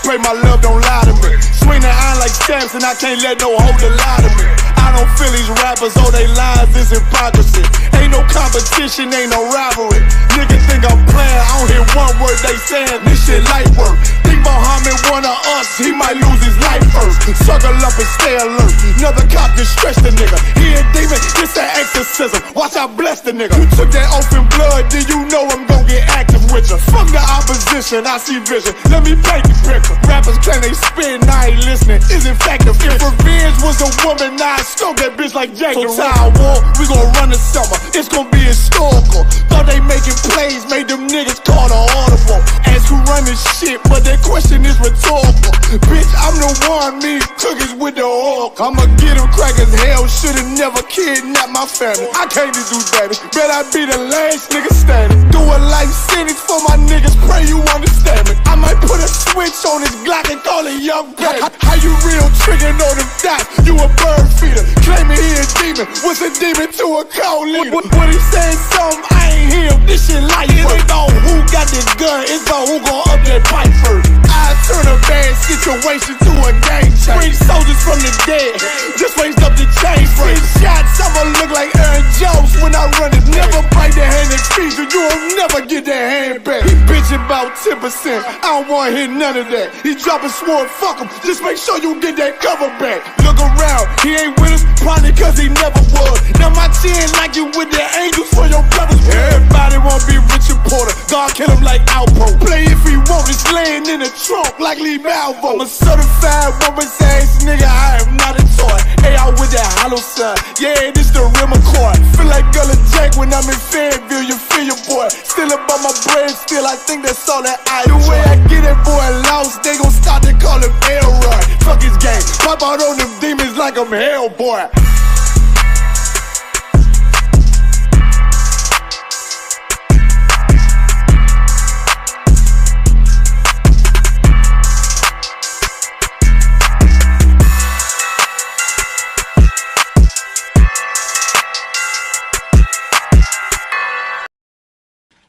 pray my love don't lie to me. Swing the iron like stamps and I can't let no holder lie to me. I don't feel these rappers, all they lies is hypocrisy. Ain't no competition, ain't no rivalry. Niggas think I'm playing, I don't hear one word they saying. This shit light work. Think Muhammad one of us, he might lose his life first. Circle up and stay alert. Another cop just stretch the nigga. He a demon, this an exorcism. Watch I bless the nigga. You took that oath in blood, then you know I'm gon' get active with you. Fuck the opposition, I see vision. Let me paint the picture. Rappers claim they spit and I ain't listening. Is in fact a If revenge was a woman, now I stroke that bitch like Jack the Ripper. So war, we gon' run the summer. It's gon' be historical. Thought they making plays, made them niggas call the audible. Ask who run this shit, but that question is rhetorical. Bitch, I'm the one, me cookies with the oil. I'ma get them crackers, hell, should've never kidnapped my family. I can't do that, bet I be the last nigga standing. Do a life sentence for my niggas, pray you understand me. I might put a switch on this Glock and call it young baby. How you real triggering on them dots? You a bird feeder, claiming he a demon. What's a demon to a cold leader? When he saying something, I ain't hear him. This shit light. It ain't about who got this gun, it's about who gon' up that pipe first. I turn a bad situation to a game changer. Bring soldiers from the dead, just raised up the chain frame. Shots, I'ma look like Aaron Jones when I run it. Never bite the hand and feed you, you'll never get that hand back. He bitchin' about 10%, I don't wanna hear none of that. He dropping sword, fuck him, just make sure you get that cover back. Look around, he ain't with us, probably cause he never was. Now my chin like you with the angels for your brothers. Everybody wanna be Richard Porter, God kill him like Alpo. Play if he want, it's laying in the trunk like Lee Malvo. I'm a certified woman's ass nigga, I am not a toy. Hey, I with that hollow side, yeah, this the rim accord. Feel like Gullah Jack when I'm in Fayetteville, you feel your boy. Still up on my bread, still I think that's all that I do. The way I get that boy lost, they gon' start to call him Elroy. Fuck his game, pop out on them demons like I'm Hellboy.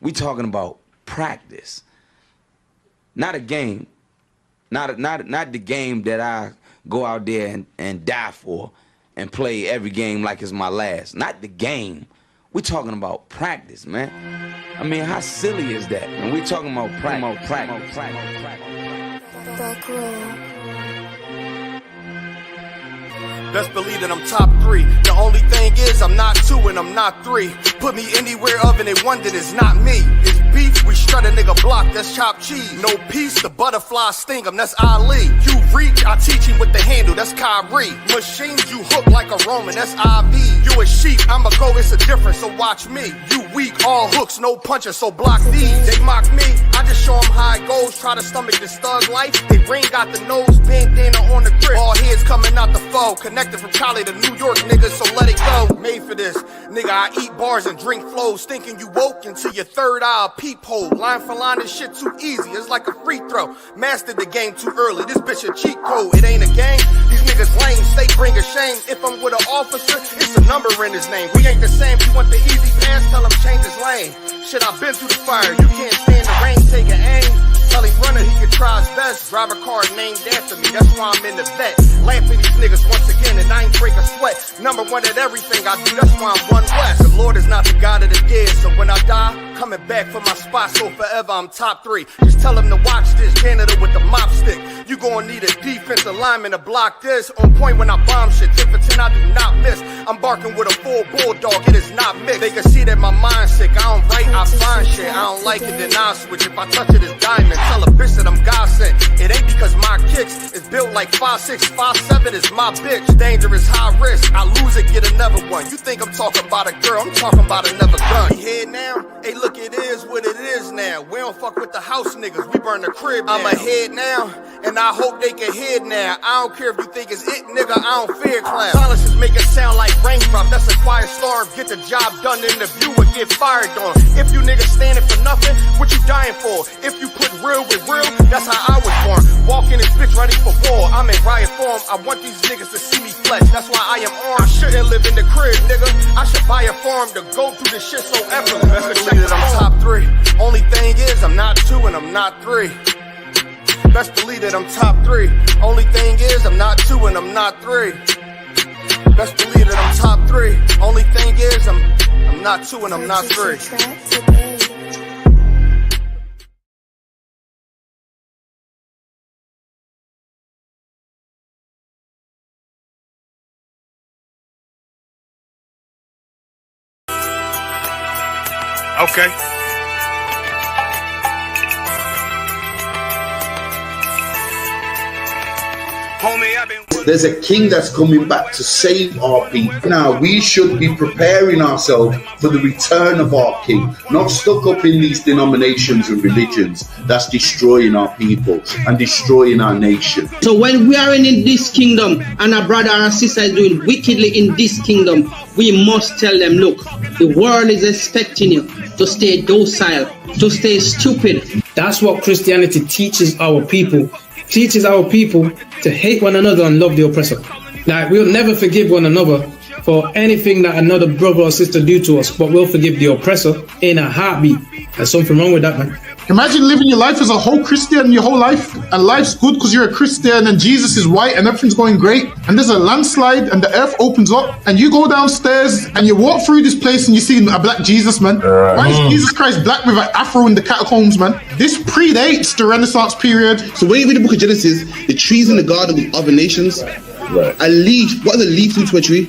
We talking about practice, not a game, not the game that I go out there and die for and play every game like it's my last. Not the game. We talking about practice, man. I mean, how silly is that? And we talking about practice. Best believe that I'm top 3. The only thing is I'm not 2 and I'm not 3. Put me anywhere other than one that is not me. It's beef, we shred a nigga block, that's chopped cheese. No peace, the butterfly sting him, that's Ali. You reach, I teach him with the handle, that's Kyrie. Machines you hook like a Roman, that's IV. You a sheep, I'm a go, it's a difference, so watch me. You weak, all hooks, no punches, so block these. They mock me, I just show them how it goes. Try to stomach this thug life. They ring got the nose, bandana on the grip. All heads coming out the foe. Connected from Cali to New York, nigga, so let it go. Made for this, nigga, I eat bars and drink flows. Thinking you woke into your third eye, peephole. Line for line, this shit too easy, it's like a free throw. Mastered the game too early, this bitch a cheat code. It ain't a game, these niggas lame, they bring a shame. If I'm with an officer, it's a number in his name. We ain't the same, you want the easy pass, tell him change his lane. Shit, I've been through the fire, you can't stand the rain, take an aim. Tell him running, he can try his best. Drive a car named after me, that's why I'm in the vet. Laugh at these niggas once again, and I ain't break a sweat. Number 1 at everything I do, that's why I'm one west. The Lord is not the God of the dead, so when I die, coming back for my spot, so forever I'm top 3. Just tell him to watch this, janitor with the mop stick. You gon' need a defensive lineman to block this. On point when I bomb shit, 10 for 10 I do not miss. I'm barking with a full bulldog, it is not mixed. They can see that my mind's sick, I don't write, I find shit. I don't like it, then I switch. If I touch it, it's diamond. Tell a bitch that I'm God sent. It ain't because my kicks is built like 5'6", 5'7" is my bitch. Dangerous, high risk. I lose it, get another one. You think I'm talking about a girl? I'm talking about another gun. We here now? Hey, look, it is what it is now. We don't fuck with the house niggas. We burn the crib now. I'm ahead now, and I hope they can hear now. I don't care if you think it's it, nigga. I don't fear clowns. Silences make it sound like raindrop. That's a quiet storm. Get the job done in the view and get fired on. If you niggas standing for nothing, what you dying for? If you put real with real, that's how I was born. Walking this bitch ready for war. I'm in riot form. I want these niggas to see me flesh. That's why I am armed. I shouldn't live in the crib, nigga. I should buy a farm to go through this shit so effortless. Best believe that I'm top 3. Only thing is I'm not 2 and I'm not 3. Best believe that I'm top 3. Only thing is, I'm not 2 and I'm not 3. Best believe that I'm top 3. Only thing is, I'm not 2 and I'm not 3. Okay. Homie, I've been... There's a king that's coming back to save our people. Now, we should be preparing ourselves for the return of our king, not stuck up in these denominations and religions that's destroying our people and destroying our nation. So when we are in this kingdom and our brother and sister is doing wickedly in this kingdom, we must tell them, look, the world is expecting you to stay docile, to stay stupid. That's what Christianity teaches our people. Teaches our people to hate one another and love the oppressor. Like, we'll never forgive one another for anything that another brother or sister do to us, but we'll forgive the oppressor in a heartbeat. There's something wrong with that, man. Imagine living your life as a whole Christian your whole life, and life's good because you're a Christian and Jesus is white and everything's going great, and there's a landslide and the earth opens up and you go downstairs and you walk through this place and you see a black Jesus, man. Why is Jesus Christ black with an afro in the catacombs, man? This predates the Renaissance period. So when you read the book of Genesis, the trees in the garden with other nations, a leaf, what are the leaves to a tree?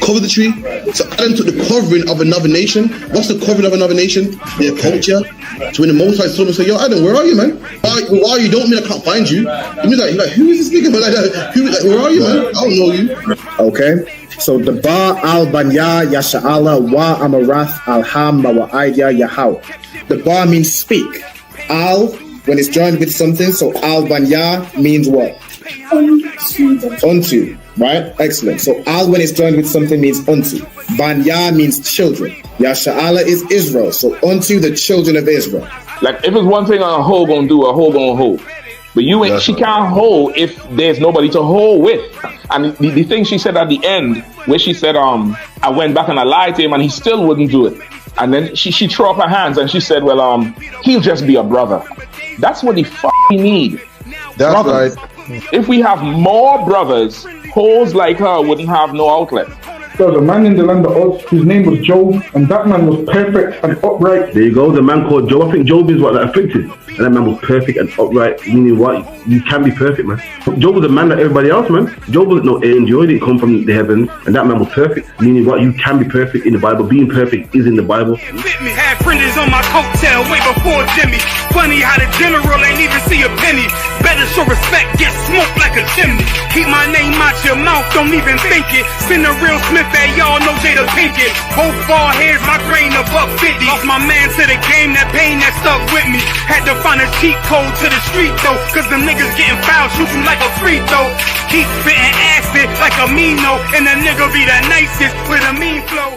Cover the tree. So Adam took the covering of another nation. What's the covering of another nation? Their culture. So when the Most High saw him, say, yo, Adam, where are you, man? Where are you? Don't mean I can't find you. He was like, who is this nigga? Where are you, man? I don't know you. Okay. So the Ba al Banya Yasha'ala wa Amarath al Ham wa Idea Yahaw. The Ba means speak. Al, when it's joined with something, so al Banya means what? Unto, right? Excellent. So al when it's joined with something means unto. Banya means children. Yasha'ala is Israel. So unto the children of Israel. Like if it's one thing a hoe gonna do, a hoe gonna hold. But you ain't, she can't hold if there's nobody to hold with. And the thing she said at the end, where she said, I went back and I lied to him and he still wouldn't do it. And then she threw up her hands and she said, well, he'll just be a brother. That's what he need. That's brothers. right. If we have more brothers, hoes like her wouldn't have no outlet. There was a man in the land of Oz, his name was Job, and that man was perfect and upright. There you go, the man called Job. I think Job is what, like, afflicted. And that man was perfect and upright, meaning what? You can be perfect, man. Job was a man like everybody else, man. Job wasn't no angel, he didn't come from the heavens, and that man was perfect, meaning what? You can be perfect in the Bible. Being perfect is in the Bible. Had friends on my coattail way before Jimmy. Funny how the general ain't even see a penny. Better show respect, get smoked like a chimney. Keep my name out your mouth, don't even think it. Send a real Smith that y'all know Jada Pinkett. Both ball heads, my grain a $1.50. Lost my man to the game, that pain that stuck with me. Had to find a cheat code to the street though, cause them niggas getting fouled, shoot you like a free throw. Keep spitting acid like a Mino, and the nigga be the nicest with a mean flow.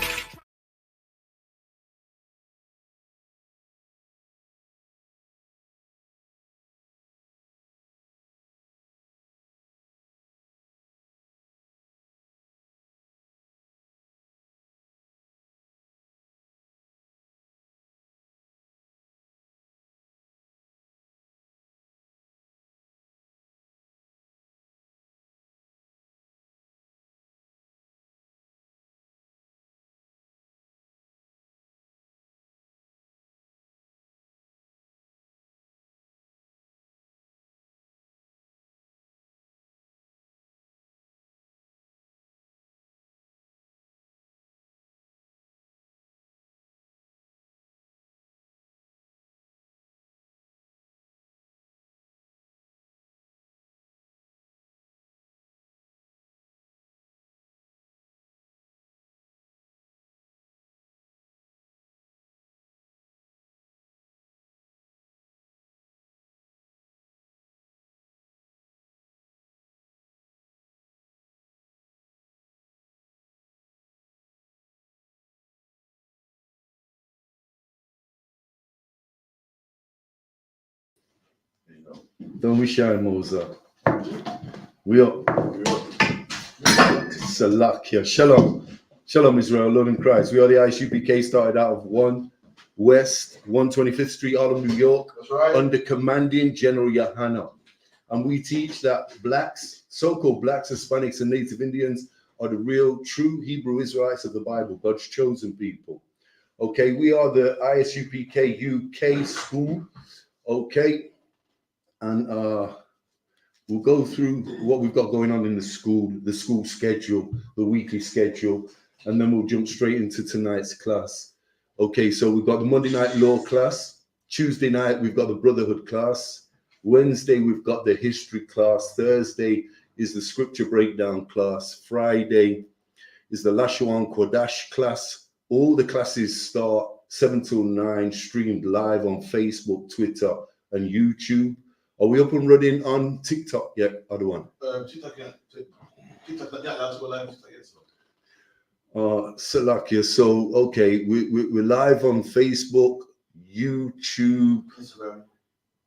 Don't we shine, Moses? We are Salakia. Shalom. Shalom, Israel, Lord in Christ. We are the I.S.U.P.K, started out of 1. West, 125th Street, Harlem, New York, That's right. under commanding General YAHANNA. And we teach that blacks, so-called blacks, Hispanics, and Native Indians are the real, true Hebrew Israelites of the Bible, God's chosen people. Okay, we are the I.S.U.P.K UK school. Okay, and we'll go through what we've got going on in the school schedule, the weekly schedule, and then we'll jump straight into tonight's class. Okay, so we've got the Monday night law class. Tuesday night, we've got the brotherhood class. Wednesday, we've got the history class. Thursday is the scripture breakdown class. Friday is the Lashawan Kodash class. All the classes start 7 till 9, streamed live on Facebook, Twitter, and YouTube. Are we up and running on TikTok yet? Other one. TikTok, yeah. TikTok, yeah, that's what live TikTok is. Salakia. So, okay, we're live on Facebook, YouTube,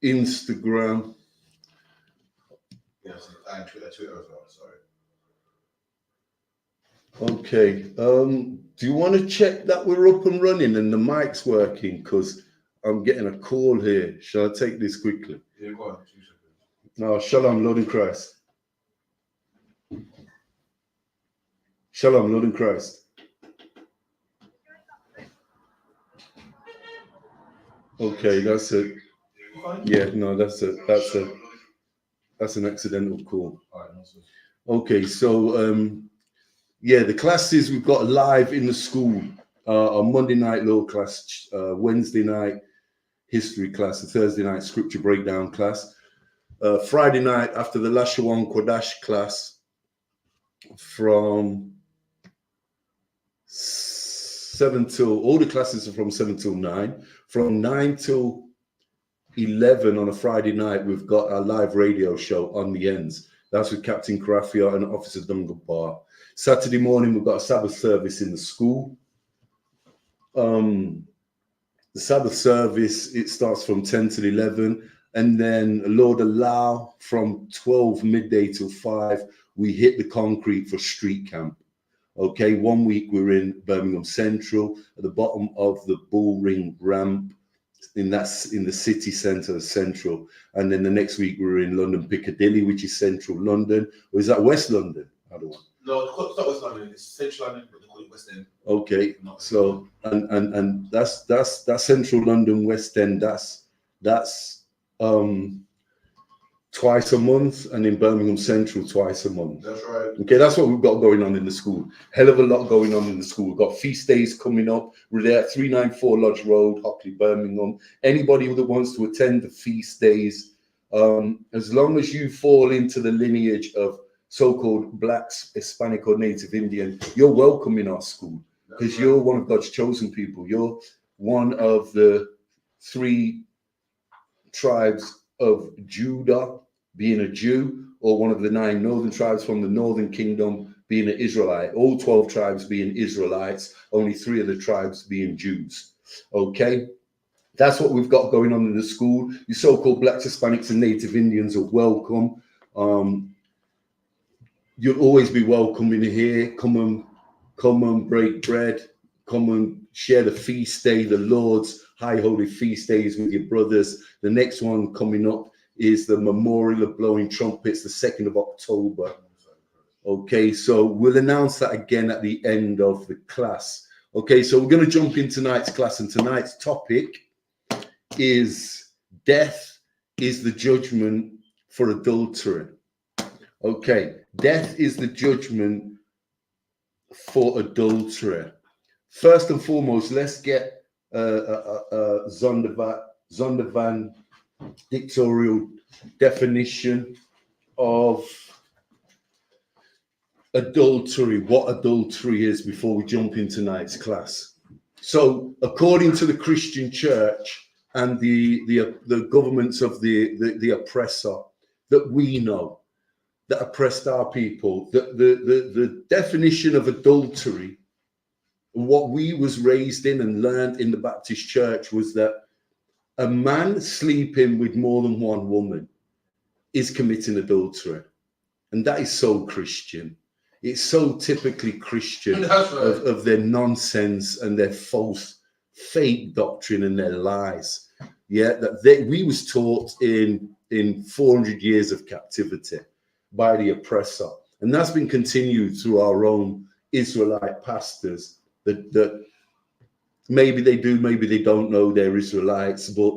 Instagram. Yes, and Twitter as well. Sorry. Okay. Do you want to check that we're up and running and the mic's working? Because I'm getting a call here. Shall I take this quickly? Yeah, go on. No, Shalom, Lord in Christ. Shalom, Lord in Christ. Okay, that's it. Yeah, no, that's an accidental call. Okay, so yeah, the classes we've got live in the school on Monday night law class, Wednesday night history class, the Thursday night scripture breakdown class, Friday night after the Lashawan Kodash class from 7 till, all the classes are from 7 till 9. From 9 till 11 on a Friday night, we've got our live radio show on the ends. That's with Captain Karafia and Officer Dungabar. Saturday morning, we've got a Sabbath service in the school. The Sabbath service, it starts from 10 till 11. And then, Lord allow, from 12 midday till 5, we hit the concrete for street camp. Okay, 1 week we're in Birmingham Central, at the bottom of the Bull Ring ramp, in the city centre of Central. And then the next week we're in London Piccadilly, which is Central London. Or is that West London? I don't know. No, it's not West London. It's Central London, but they call it West End. Okay, so and that's Central London, West End. That's twice a month, and in Birmingham Central twice a month. That's right. Okay, that's what we've got going on in the school. Hell of a lot going on in the school. We've got feast days coming up. We're there at 394 Lodge Road, Hockley, Birmingham. Anybody that wants to attend the feast days, as long as you fall into the lineage of so-called blacks, Hispanic, or Native Indian, you're welcome in our school, because you're one of God's chosen people. You're one of the 3 tribes of Judah, being a Jew, or one of the 9 northern tribes from the northern kingdom, being an Israelite. All 12 tribes being Israelites, only 3 of the tribes being Jews. Okay, that's what we've got going on in the school. You so-called blacks, Hispanics, and Native Indians are welcome. You'll always be welcome in here. Come and break bread. Come and share the feast day, the Lord's high holy feast days with your brothers. The next one coming up is the Memorial of Blowing Trumpets, the 2nd of October. Okay, so we'll announce that again at the end of the class. Okay, so we're going to jump in tonight's class, and tonight's topic is death is the judgment for adultery. Okay, death is the judgment for adultery. First and foremost, let's get Zondervan dictatorial definition of adultery, what adultery is, before we jump into tonight's class. So, according to the Christian church and the governments of the oppressor that we know, that oppressed our people, the definition of adultery, what we was raised in and learned in the Baptist church, was that a man sleeping with more than one woman is committing adultery. And that is so Christian. It's so typically Christian of their nonsense and their false fake doctrine and their lies. Yeah, that we was taught in 400 years of captivity by the oppressor, and that's been continued through our own Israelite pastors. That maybe they do, maybe they don't know they're Israelites, but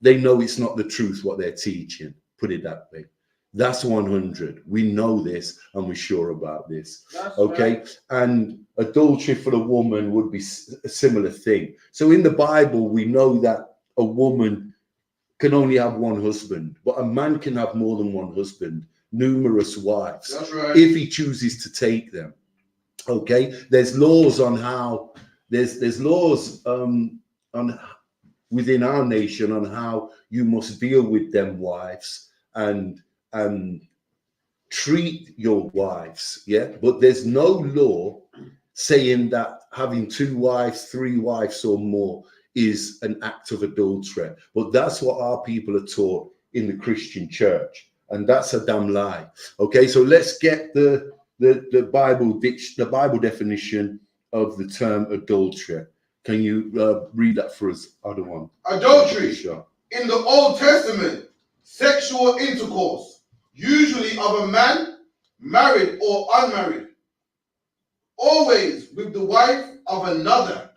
they know it's not the truth what they're teaching. Put it that way. That's 100. We know this, and we're sure about this. That's okay. Right. And adultery for a woman would be a similar thing. So in the Bible, we know that a woman can only have one husband, but a man can have more than one husband, numerous wives. That's right. If he chooses to take them. Okay. There's laws on how there's laws on within our nation on how you must deal with them wives and treat your wives, yeah, but there's no law saying that having 2 wives, 3 wives or more is an act of adultery. But that's what our people are taught in the Christian church, and that's a damn lie. Okay, so let's get the Bible definition of the term adultery. Can you read that for us, other one? Adultery, in the Old Testament, sexual intercourse, usually of a man, married or unmarried, always with the wife of another.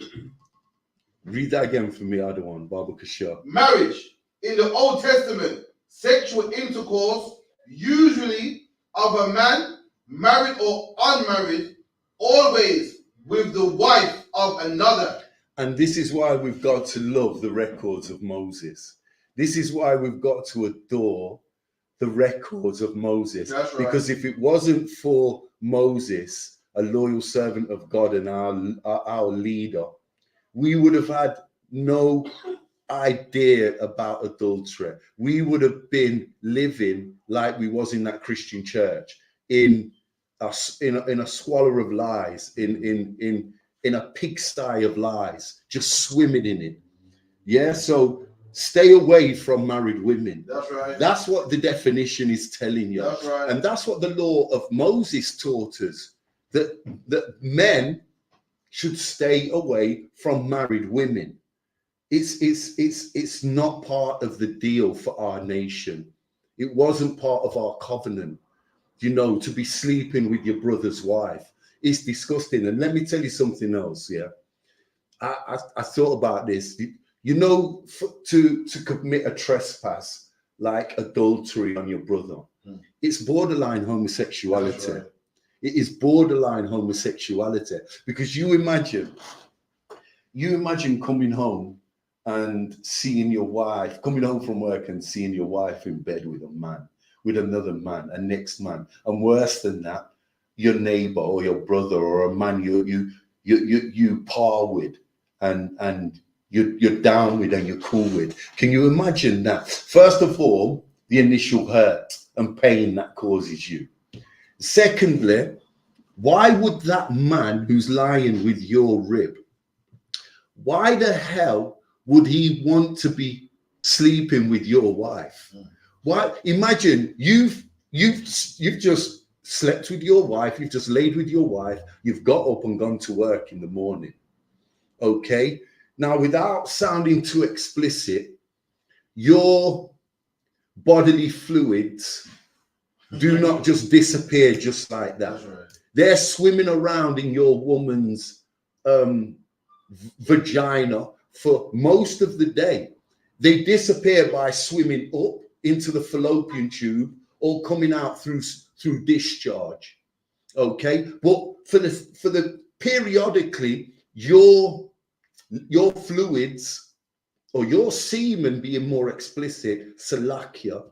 Read that again for me, other one, Baba Kasha. Marriage, in the Old Testament, sexual intercourse, usually of a man, married or unmarried, always with the wife of another. And this is why we've got to love the records of Moses. This is why we've got to adore the records of Moses. That's right. Because if it wasn't for Moses, a loyal servant of God and our leader, we would have had no idea about adultery. We would have been living like we was in that Christian church, in a swallow of lies, in a pigsty of lies, just swimming in it. Yeah, so stay away from married women. That's right. That's what the definition is telling you. That's right. And that's what the law of Moses taught us, that men should stay away from married women. It's not part of the deal for our nation. It wasn't part of our covenant, to be sleeping with your brother's wife. It's disgusting. And let me tell you something else. Yeah, I thought about this. To commit a trespass like adultery on your brother, it's borderline homosexuality. Right. It is borderline homosexuality, because you imagine coming home and seeing your wife, coming home from work and seeing your wife in bed with a man, with another man, a next man, and worse than that, your neighbor or your brother or a man you par with and you're down with and you're cool with. Can you imagine that? First of all, the initial hurt and pain that causes you. Secondly, why would that man who's lying with your rib, why the hell would he want to be sleeping with your wife? Why? Imagine you've just slept with your wife, you've just laid with your wife, you've got up and gone to work in the morning. Okay? Now, without sounding too explicit, your bodily fluids do not just disappear just like that. Right. They're swimming around in your woman's vagina for most of the day. They disappear by swimming up into the fallopian tube or coming out through discharge. Okay, but for the periodically your fluids, or your semen being more explicit, salakia,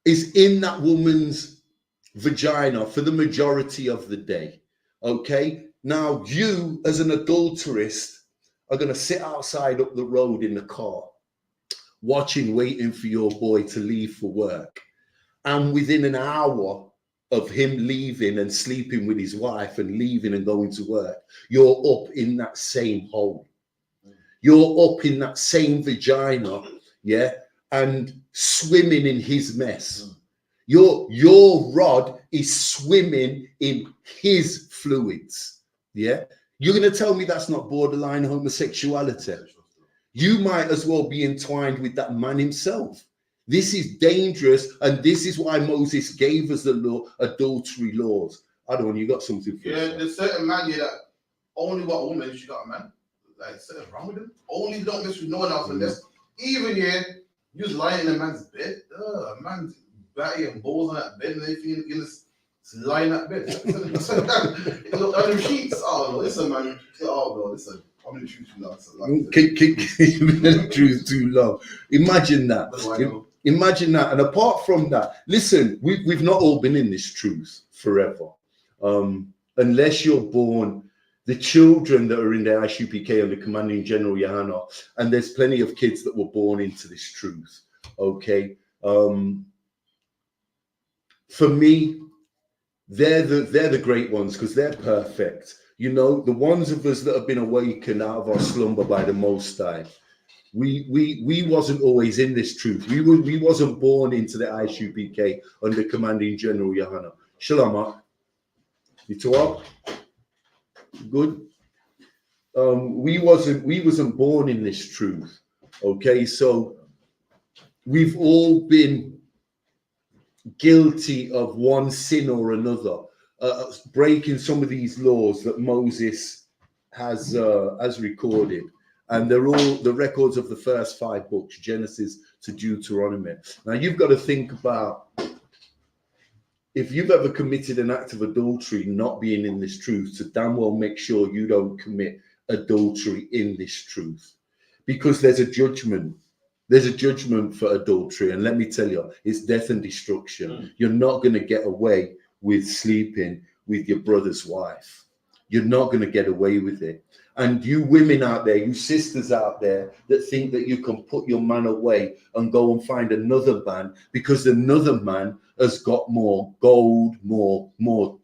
is in that woman's vagina for the majority of the day. Okay, now you as an adulterist are going to sit outside up the road in the car waiting for your boy to leave for work, and within an hour of him leaving and sleeping with his wife and leaving and going to work, you're up in that same hole. You're up in that same vagina, yeah, and swimming in his mess. Your rod is swimming in his fluids, yeah. You're going to tell me that's not borderline homosexuality? You might as well be entwined with that man himself. This is dangerous, and this is why Moses gave us the law, adultery laws. I don't know, you got something for Yeah, there's certain man here that only got a woman if she got a man. Like, something wrong with them. Only don't mess with no one else unless, even here, you was lying in a man's bed. Man's batty and balls on that bed and everything. You just lying in that bed. On the sheets. Oh, no, listen, man. Oh, no, listen. I'm going to choose too long. Keep the truth too long. Imagine that. Imagine that. And apart from that, listen, we've not all been in this truth forever. Unless you're born, the children that are in the I.S.U.P.K under Commanding General YAHANNA, and there's plenty of kids that were born into this truth. Okay. For me, they're the great ones because they're perfect. You know, the ones of us that have been awakened out of our slumber by the Most High. We wasn't always in this truth. We wasn't born into the I.S.U.P.K under Commanding General YAHANNA. SHALAM. You talk? Good. We wasn't born in this truth. Okay, so we've all been guilty of one sin or another, breaking some of these laws that Moses has recorded, and they're all the records of the first 5 books, Genesis to Deuteronomy. Now you've got to think about, if you've ever committed an act of adultery not being in this truth, so damn well make sure you don't commit adultery in this truth, because there's a judgment. There's a judgment for adultery, and let me tell you, it's death and destruction. You're not going to get away with sleeping with your brother's wife. You're not going to get away with it. And you women out there, you sisters out there that think that you can put your man away and go and find another man because another man has got more gold, more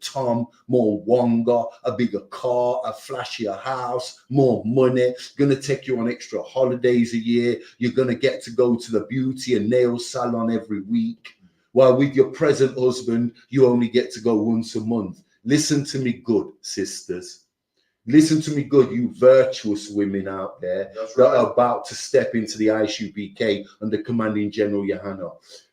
Tom, more Wonga, a bigger car, a flashier house, more money, going to take you on extra holidays a year. You're going to get to go to the beauty and nail salon every week. While with your present husband, you only get to go once a month. Listen to me good, sisters. Listen to me good, you virtuous women out there that are about to step into the I.S.U.P.K under Commanding General YAHANNA.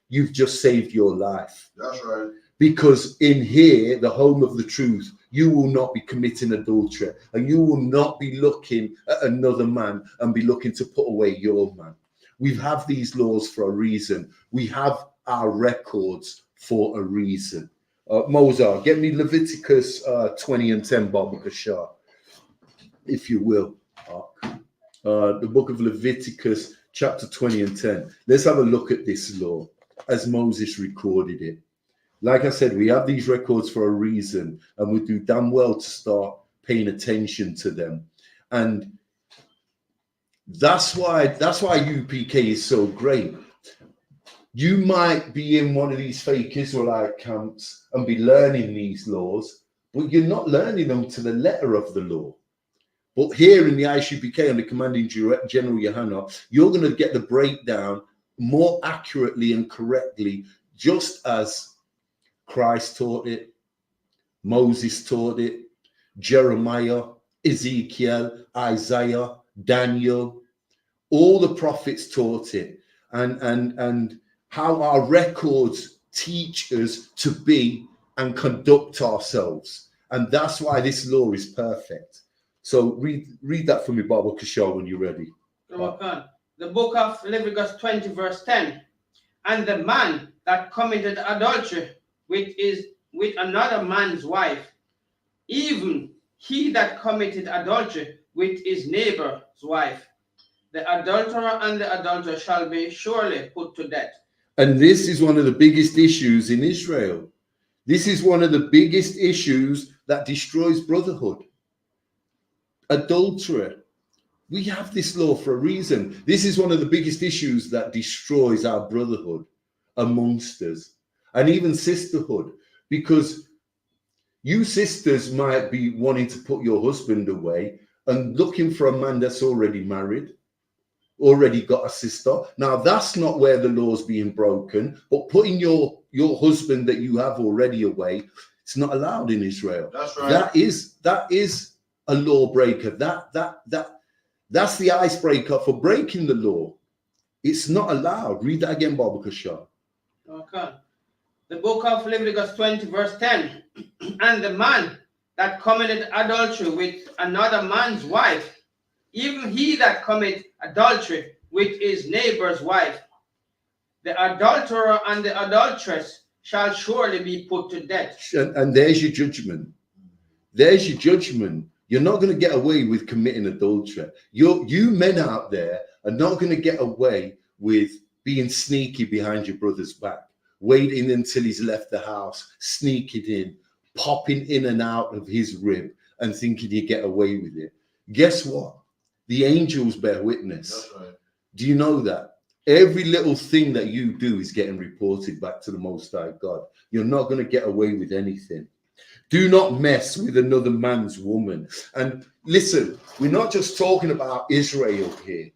You've just saved your life. That's right. Because in here, the home of the truth, you will not be committing adultery, and you will not be looking at another man and be looking to put away your man. We have these laws for a reason. We have our records for a reason. Mozart, get me Leviticus 20 and 10, Baba Shah, if you will. The book of Leviticus, chapter 20 and 10. Let's have a look at this law as Moses recorded it. Like I said, we have these records for a reason, and we do damn well to start paying attention to them. And that's why UPK is so great. You might be in one of these fake Israelite camps and be learning these laws, but you're not learning them to the letter of the law. But here in the I.S.U.P.K under Commanding General YAHANNA, you're going to get the breakdown more accurately and correctly, just as Christ taught it, Moses taught it, Jeremiah, Ezekiel, Isaiah, Daniel, all the prophets taught it, and how our records teach us to be and conduct ourselves. And that's why this law is perfect. So read that for me, Baba Kishar, when you're ready. The book of Leviticus 20, verse 10. And the man that committed adultery with another man's wife, even he that committed adultery with his neighbor's wife, the adulterer and the adulterer shall be surely put to death. And this is one of the biggest issues in Israel. This is one of the biggest issues that destroys brotherhood. Adultery. We have this law for a reason. This is one of the biggest issues that destroys our brotherhood amongst us, and even sisterhood, because you sisters might be wanting to put your husband away and looking for a man that's already married, already got a sister. Now that's not where the law's being broken, but putting your husband that you have already away, it's not allowed in Israel. That's right. That is a lawbreaker. That's the icebreaker for breaking the law. It's not allowed. Read that again, Baba Kashar. Okay. The book of Leviticus 20, verse 10. And the man that committed adultery with another man's wife, even he that commit adultery with his neighbor's wife, the adulterer and the adulteress shall surely be put to death. And there's your judgment. There's your judgment. You're not going to get away with committing adultery. You men out there are not going to get away with being sneaky behind your brother's back, waiting until he's left the house, sneaking in, popping in and out of his rib and thinking you get away with it. Guess what? The angels bear witness. That's right. Do you know that? Every little thing that you do is getting reported back to the Most High God. You're not going to get away with anything. Do not mess with another man's woman. And listen, we're not just talking about Israel here.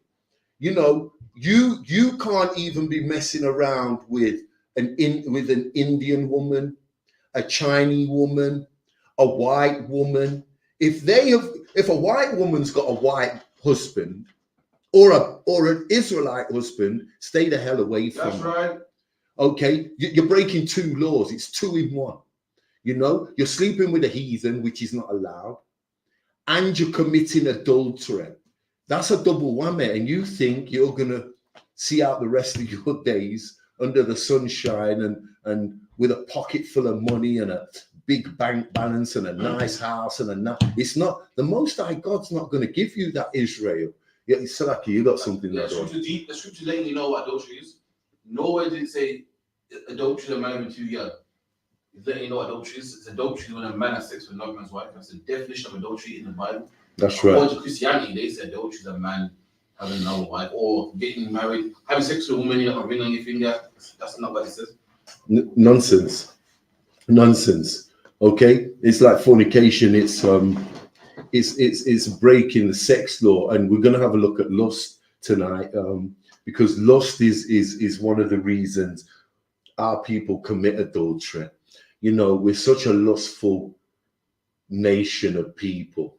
You know, you can't even be messing around with an Indian woman, a Chinese woman, a white woman. If a white woman's got a white husband or an Israelite husband, stay the hell away from That's them. right. Okay, you're breaking two laws. It's 2 in 1. You know, you're sleeping with a heathen, which is not allowed, and you're committing adultery. That's a double whammy, and you think you're gonna see out the rest of your days under the sunshine and with a pocket full of money and a big bank balance and a nice house and it's not. The Most High God's not going to give you that, Israel. Yeah, Salaki, you got something there. The scripture letting you know what adultery is. Nowhere did it say adultery is a man with 2 young. It's letting you know what adultery is. It's adultery when a man has sex with another man's wife. That's the definition of adultery in the Bible. That's right. According to Christianity, they said adultery is a man having another wife or getting married, having sex with a woman, you have a ring on your finger. That's not what it says. Nonsense. Okay, it's like fornication. It's breaking the sex law, and we're going to have a look at lust tonight, because lust is one of the reasons our people commit adultery. You know, we're such a lustful nation of people.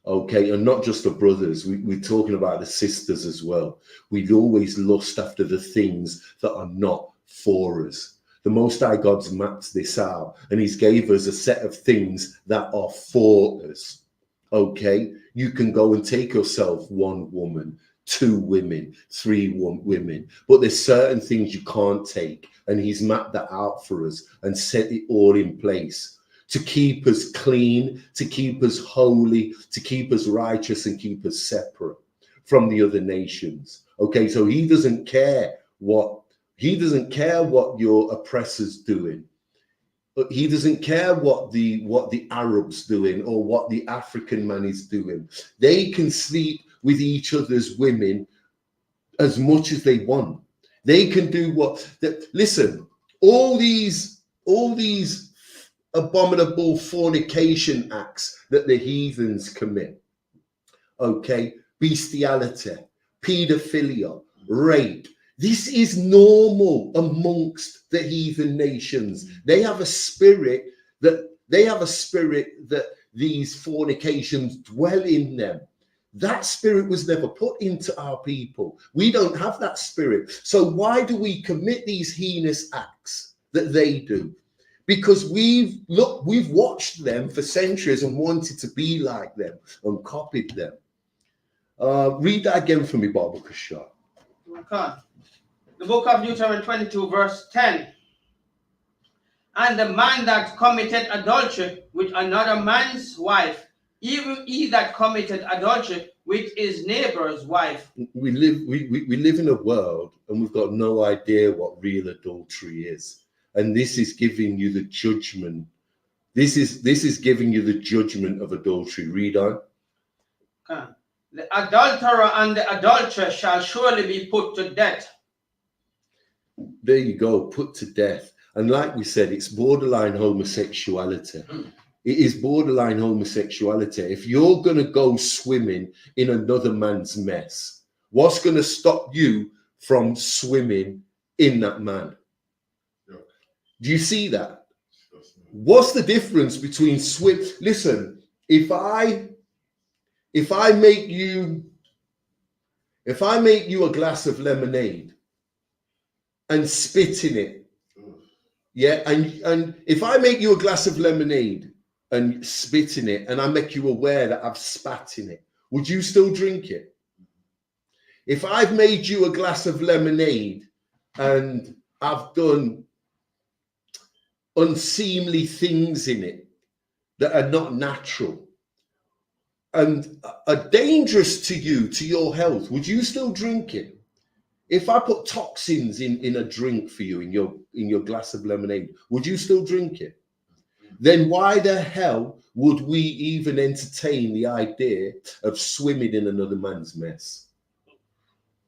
Okay, and not just the brothers, we're talking about the sisters as well. We'd always lust after the things that are not for us. The Most High God's mapped this out, and he's gave us a set of things that are for us. Okay, you can go and take yourself 1 woman, 2 women, 3 women, but there's certain things you can't take, and he's mapped that out for us and set it all in place to keep us clean, to keep us holy, to keep us righteous, and keep us separate from the other nations. Okay, so he doesn't care what your oppressor's doing. He doesn't care what the Arabs doing or what the African man is doing. They can sleep with each other's women as much as they want. They can do listen, all these abominable fornication acts that the heathens commit. Okay, bestiality, pedophilia, rape. This is normal amongst the heathen nations. They have a spirit that these fornications dwell in them. That spirit was never put into our people. We don't have that spirit. So why do we commit these heinous acts that they do? Because we've watched them for centuries and wanted to be like them and copied them. Read that again for me, Baba Kashar. Okay. The book of Deuteronomy 22, verse 10. And the man that committed adultery with another man's wife, even he that committed adultery with his neighbor's wife. We live in a world, and we've got no idea what real adultery is. And this is giving you the judgment. This is giving you the judgment of adultery. Read on. Okay. The adulterer and the adulteress shall surely be put to death. There you go, put to death. And like we said, it's borderline homosexuality. It is borderline homosexuality. If you're going to go swimming in another man's mess, what's going to stop you from swimming in that man? Do you see that? What's the difference between swim? Listen, if I If I make you a glass of lemonade and spit in it, yeah, and if I make you a glass of lemonade and spit in it, and I make you aware that I've spat in it, would you still drink it? If I've made you a glass of lemonade and I've done unseemly things in it that are not natural and are dangerous to you, to your health, would you still drink it? If I put toxins in a drink for you, in your glass of lemonade, would you still drink it? Then why the hell would we even entertain the idea of swimming in another man's mess?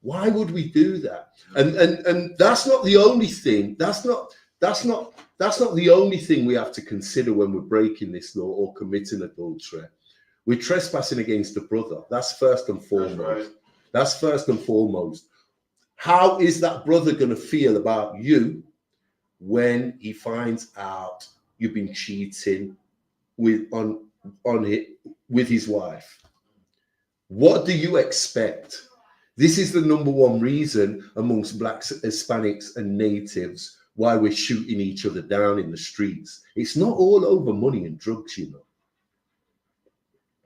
Why would we do that? And that's not the only thing. That's not the only thing we have to consider when we're breaking this law or committing adultery. We're trespassing against a brother. That's first and foremost. That's first and foremost. How is that brother going to feel about you when he finds out you've been cheating with his wife? What do you expect? This is the number one reason amongst blacks, Hispanics, and natives why we're shooting each other down in the streets. It's not all over money and drugs, you know.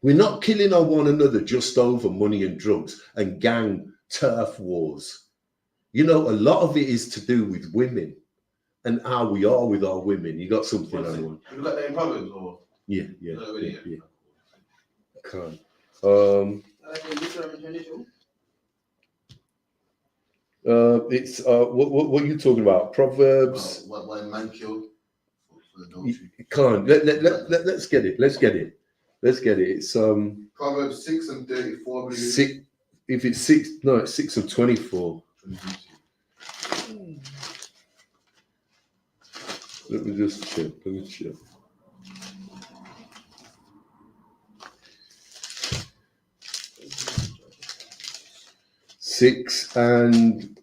We're not killing on one another just over money and drugs and gang turf wars. You know, a lot of it is to do with women and how we are with our women. You got something on one? You got that in Proverbs or? Yeah. Can't. It's what are you talking about? Proverbs. What a man killed for adultery. Can't. Let's get it. Let's get it. It's Proverbs 6:34. Six. If it's 6, no, it's 6:24. Let me just check. Six, and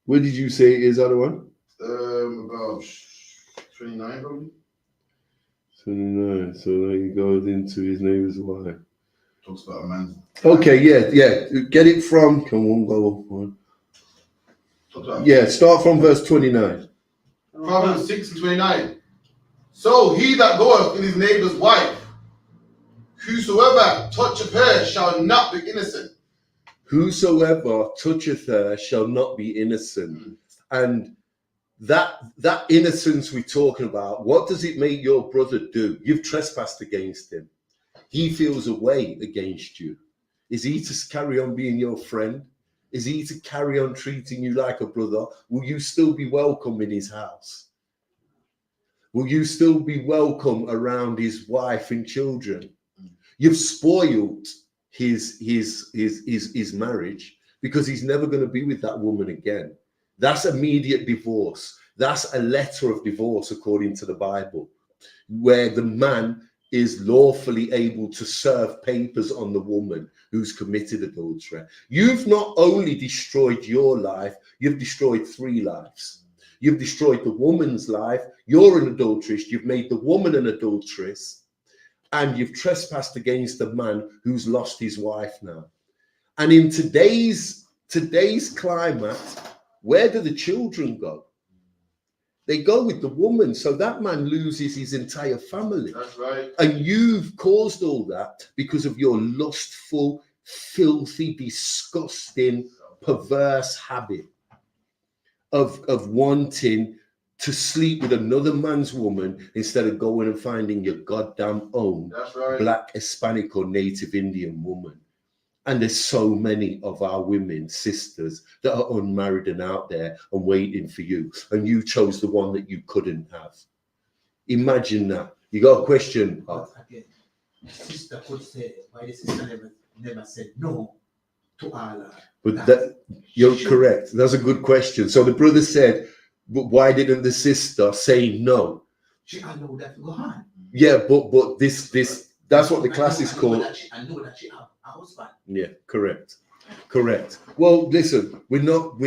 where did you say is the other one? About 29 probably. 29. So then he goes into his neighbor's wife. Talks about a man. Okay, yeah. Get it from. Come on, go on. Yeah, start from verse 29. Proverbs 6:29. So he that goeth in his neighbor's wife, whosoever toucheth her shall not be innocent. Whosoever toucheth her shall not be innocent. And that innocence we're talking about, what does it make your brother do? You've trespassed against him. He feels a way against you. Is he to carry on being your friend? Is he to carry on treating you like a brother? Will you still be welcome in his house? Will you still be welcome around his wife and children? You've spoiled his marriage because he's never going to be with that woman again. That's immediate divorce. That's a letter of divorce according to the Bible, where the man is lawfully able to serve papers on the woman who's committed adultery. You've not only destroyed your life, you've destroyed 3 lives. You've destroyed the woman's life. You're an adulteress. You've made the woman an adulteress. And you've trespassed against a man who's lost his wife now. And in today's climate, where do the children go? They go with the woman. So that man loses his entire family. That's right. And you've caused all that because of your lustful, filthy, disgusting, perverse habit of wanting to sleep with another man's woman instead of going and finding your goddamn own black, Hispanic, or native Indian woman. And there's so many of our women, sisters, that are unmarried and out there and waiting for you. And you chose the one that you couldn't have. Imagine that. You got a question? Again, sister could say, why the sister never said no to Allah? But you're correct. That's a good question. So the brother said, but why didn't the sister say no? She allowed that to go on. Yeah, but this that's what the class is called. I know that she have a husband. Yeah, correct. Well, listen, we're not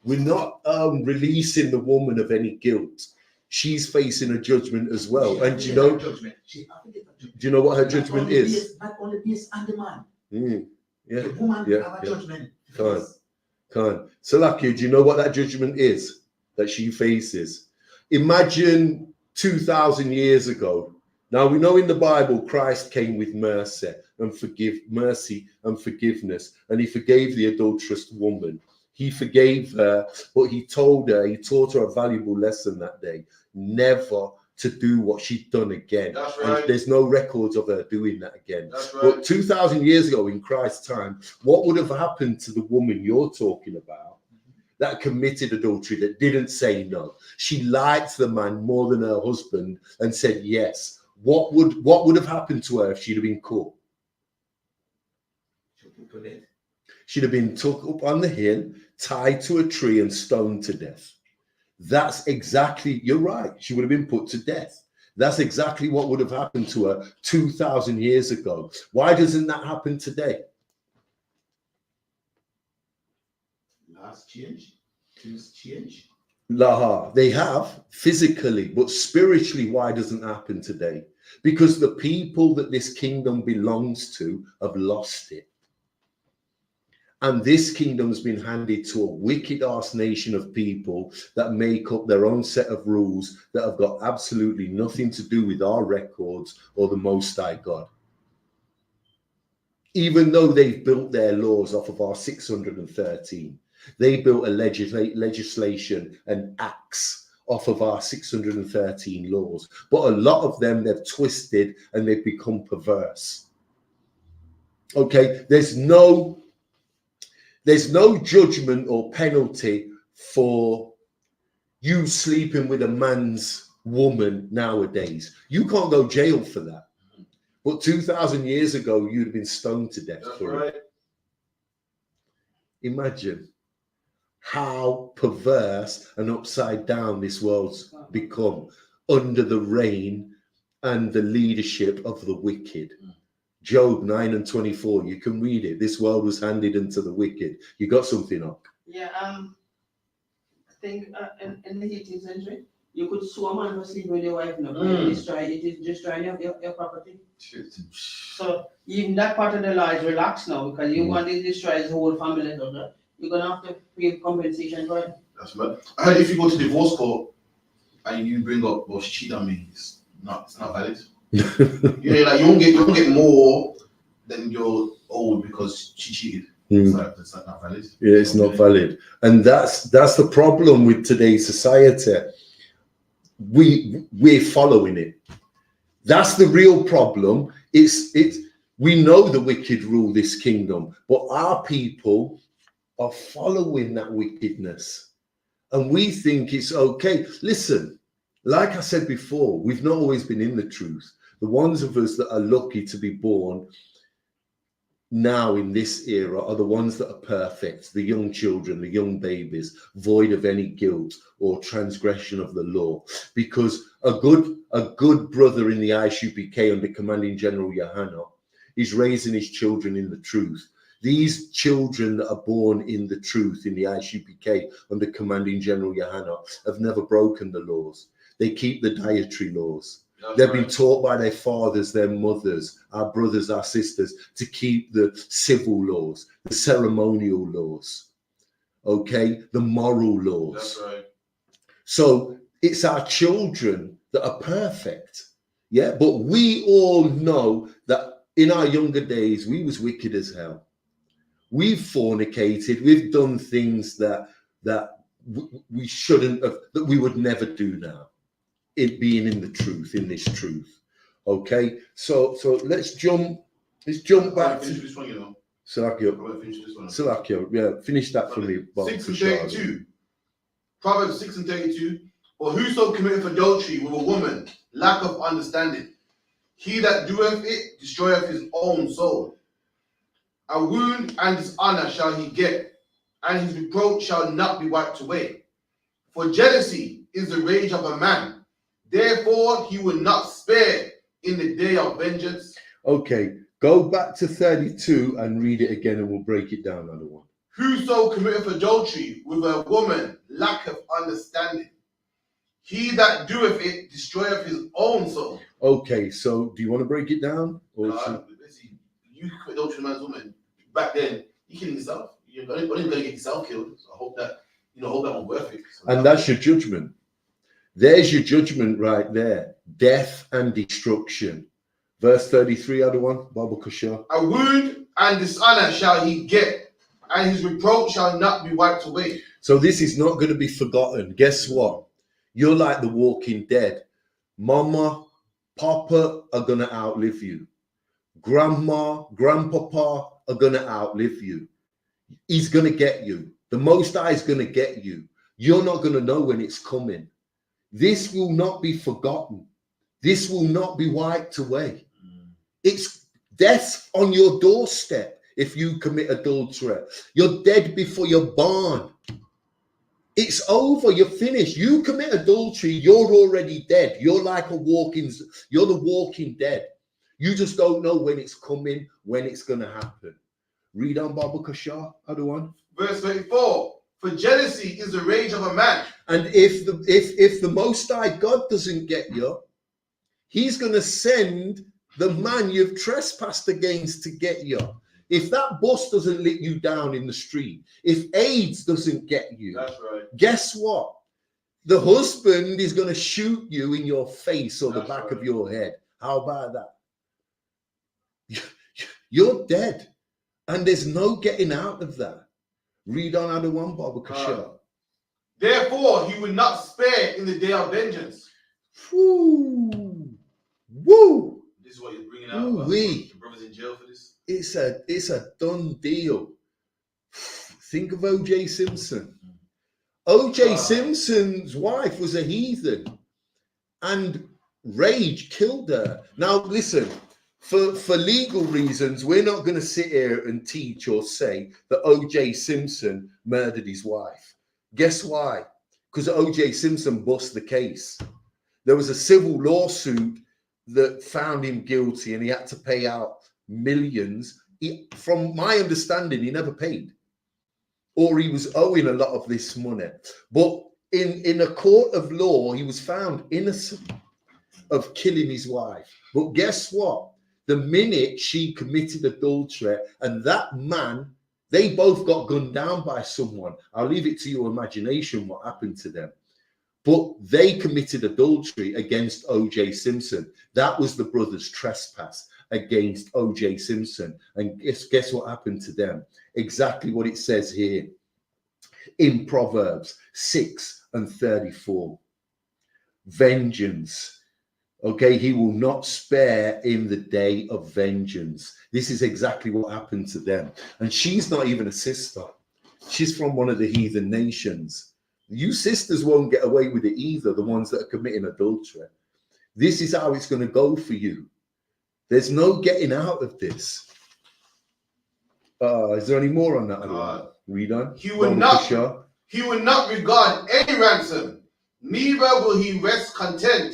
releasing the woman of any guilt. She's facing a judgment as well. And do you know what her judgment is? Not only based on the man. Yeah. The woman have a judgment. Come on. Salakia, do you know what that judgment is that she faces? Imagine 2,000 years ago. Now we know in the Bible Christ came with mercy and forgiveness, and he forgave the adulterous woman. He forgave her, but he taught her a valuable lesson that day, never to do what she'd done again. That's right. And there's no records of her doing that again. That's right. But 2,000 years ago in Christ's time, what would have happened to the woman you're talking about that committed adultery, that didn't say no? She liked the man more than her husband and said yes. What would have happened to her if she'd have been caught? She'd have been took up on the hill, tied to a tree and stoned to death. That's exactly, you're right, she would have been put to death. That's exactly what would have happened to her 2,000 years ago. Why doesn't that happen today? Last change, things change. They have physically, but spiritually, why doesn't it happen today? Because the people that this kingdom belongs to have lost it. And this kingdom's been handed to a wicked-ass nation of people that make up their own set of rules that have got absolutely nothing to do with our records or the Most High God. Even though they've built their laws off of our 613, they built a legislation and acts off of our 613 laws. But a lot of them they've twisted and they've become perverse. Okay, there's no judgment or penalty for you sleeping with a man's woman nowadays. You can't go jail for that. But 2,000 years ago, you'd have been stoned to death for it. Imagine how perverse and upside down this world's become under the reign and the leadership of the wicked. Job 9:24, you can read it. This world was handed unto the wicked. You got something up? Yeah, I think in the 18th century, you could sue a man for sleeping with your wife. No, it is destroying your property. So even that part of the law is relaxed now, because you want to destroy his whole family. You're gonna have to pay compensation for it. That's right. I heard if you go to divorce court and you bring up, well, she cheated on me, it's not valid. Yeah, like you don't get more than you're owed because she cheated. It's like, that's not valid. Yeah, it's not valid. And that's the problem with today's society. We're following it. That's the real problem. We know the wicked rule this kingdom, but our people are following that wickedness. And we think it's okay. Listen, like I said before, we've not always been in the truth. The ones of us that are lucky to be born now in this era are the ones that are perfect, the young children, the young babies, void of any guilt or transgression of the law. Because a good brother in the I.S.U.P.K under Commanding General YAHANNA is raising his children in the truth. These children that are born in the truth in the I.S.U.P.K under Commanding General YAHANNA have never broken the laws. They keep the dietary laws. They've been taught by their fathers, their mothers, our brothers, our sisters, to keep the civil laws, the ceremonial laws, okay, the moral laws. That's right. So it's our children that are perfect, yeah. But we all know that in our younger days, we was wicked as hell. We've fornicated. We've done things that we shouldn't have, that we would never do now. It being in the truth, in this truth. Okay, so let's jump back to this one, you know. Salakio, yeah, finish that for me. 6:32. Proverbs 6:32. For whoso committeth adultery with a woman, lack of understanding. He that doeth it destroyeth his own soul. A wound and dishonor shall he get, and his reproach shall not be wiped away. For jealousy is the rage of a man. Therefore, he will not spare in the day of vengeance. Okay, go back to 32 and read it again, and we'll break it down another one. Whoso committeth adultery with a woman lacketh understanding. He that doeth it destroyeth his own soul. Okay, so do you want to break it down? Or you commit adultery with a man's woman, back then, you're killing yourself. You're not even going to get yourself killed. So I hope that, hope that one's worth it. So and that's your judgment. There's your judgment right there. Death and destruction. Verse 33, other one, Bible Kushah. A wound and dishonor shall he get, and his reproach shall not be wiped away. So this is not going to be forgotten. Guess what? You're like the walking dead. Mama, Papa are going to outlive you. Grandma, Grandpapa are going to outlive you. He's going to get you. The Most High is going to get you. You're not going to know when it's coming. This will not be forgotten. This will not be wiped away. It's death on your doorstep if you commit adultery. You're dead before you're born. It's over. You're finished. You commit adultery, you're already dead. You're like you're the walking dead. You just don't know when it's coming, when it's going to happen. Read on Bible Kushah, other one. Verse 24. For jealousy is the rage of a man. And if the Most High God doesn't get you, he's going to send the man you've trespassed against to get you. If that bus doesn't let you down in the street, if AIDS doesn't get you, that's right. Guess what? The husband is going to shoot you in your face or the back of your head. How about that? You're dead. And there's no getting out of that. Read on other one, Bible Kushah. Therefore, he will not spare in the day of vengeance. Woo! Woo! This is what you're bringing out. Your brother's in jail for this. It's a done deal. Think of O.J. Simpson. O.J. Simpson's wife was a heathen, and rage killed her. Now listen, for legal reasons, we're not going to sit here and teach or say that O.J. Simpson murdered his wife. Guess why? Because O.J. Simpson bust the case. There was a civil lawsuit that found him guilty, and he had to pay out millions. From my understanding, he never paid, or he was owing a lot of this money. But in a court of law, he was found innocent of killing his wife. But guess what? The minute she committed adultery and that man, they both got gunned down by someone. I'll leave it to your imagination what happened to them. But they committed adultery against O.J. Simpson. That was the brother's trespass against O.J. Simpson. And guess what happened to them? Exactly what it says here in Proverbs 6:34. Vengeance. Okay, he will not spare in the day of vengeance. This is exactly what happened to them. And she's not even a sister. She's from one of the heathen nations. You sisters won't get away with it either, the ones that are committing adultery. This is how it's going to go for you. There's no getting out of this. Is there any more on that? Read on. He will not regard any ransom, neither will he rest content,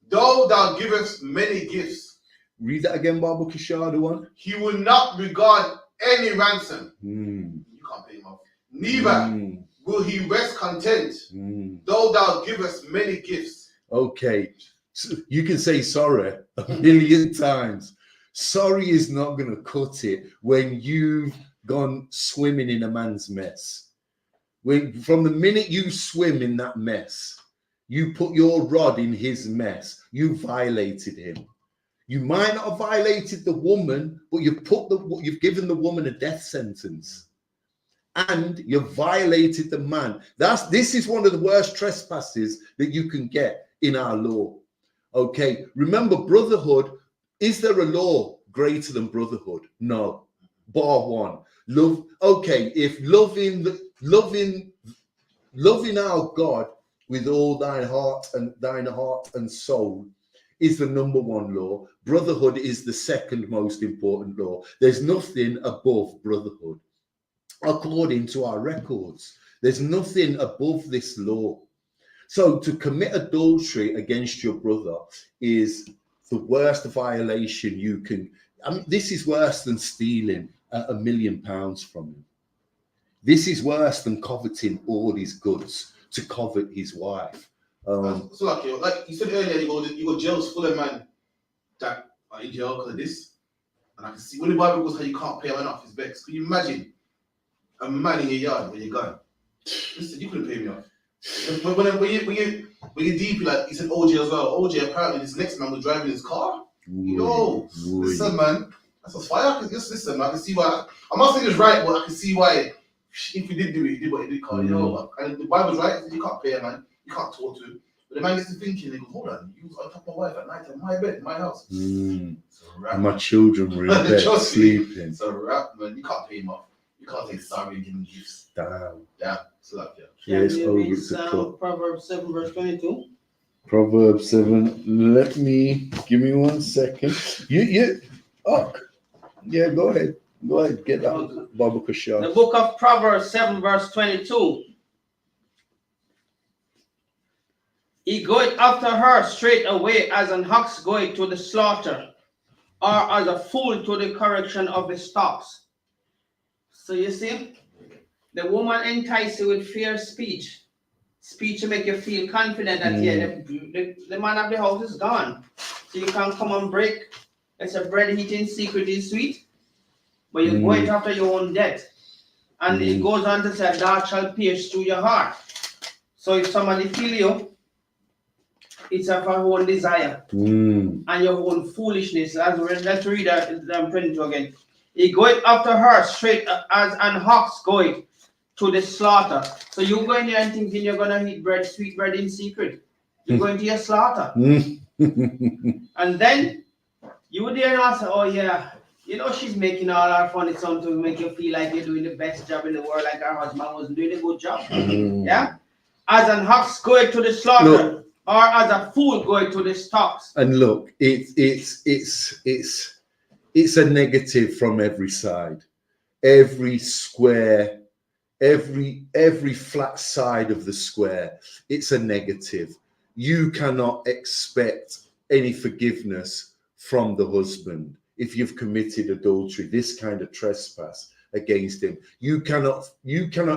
though thou givest many gifts. Read that again, Bible Kushah, the one. He will not regard any ransom. You can't pay him off. Neither will he rest content, though thou givest many gifts. Okay. So you can say sorry a million times. Sorry is not going to cut it when you've gone swimming in a man's mess. From the minute you swim in that mess, you put your rod in his mess. You violated him. You might not have violated the woman, but you've given the woman a death sentence, and you violated the man. This is one of the worst trespasses that you can get in our law. Okay, remember brotherhood. Is there a law greater than brotherhood? No, bar one. Love. Okay, if loving our God with all thine heart and soul is the number one law, brotherhood is the second most important law. There's nothing above brotherhood, according to our records. There's nothing above this law. So to commit adultery against your brother is the worst violation you can. I mean, this is worse than stealing £1 million from him. This is worse than coveting all his goods to covet his wife. So like you said earlier, you go jails full of men that are in jail because of this. And I can see when the Bible goes how you can't pay a man off his bets. Can you imagine a man in your yard when you're gone? Listen, you couldn't pay me off. When you deep, like, he said OJ as well. OJ, apparently this next man was driving his car. Yo, listen, man. That's a fire. Just listen, man. I can see why. I'm not saying it's right, but I can see why. If he did do it, he did what he did, you know. And the Bible's right. You can't pay a man. You can't talk to him. But the man gets to thinking, he goes, hold on, you was on top of my wife at night in my bed, in my house. It's a wrap. My children were in bed sleeping. It's a wrap, man. You can't pay him off. You can't say sorry and give him gifts. Damn. Yeah. So like, yeah, it's over the clock. Proverbs 7 verse 22. Proverbs 7. Let me give me 1 second. Yeah, go ahead. Go ahead. Get that Baba Kashar. The book of Proverbs 7 verse 22. He goeth after her straight away as an ox goeth to the slaughter, or as a fool to the correction of his stocks. So you see, the woman entices you with fair speech. Speech to make you feel confident that the man of the house is gone. So you can come and break. It's a bread eating secret is sweet, but you're going after your own death. And it goes on to say, thou shalt pierce through your heart. So if somebody feel you, it's of our own desire and your own foolishness. Let's read that 22 again. He goeth after her straight as an ox goeth to the slaughter. So you go in there and thinking you're gonna eat bread, sweet bread in secret. You're going to your slaughter. And then you there and ask, oh yeah, you know she's making all our funny sound to make you feel like you're doing the best job in the world, like our husband was doing a good job. Yeah? As an ox going to the slaughter, or as a fool going to the stocks. And look, it's a negative from every side. Every square, every flat side of the square, it's a negative. You cannot expect any forgiveness from the husband if you've committed adultery, this kind of trespass against him. You cannot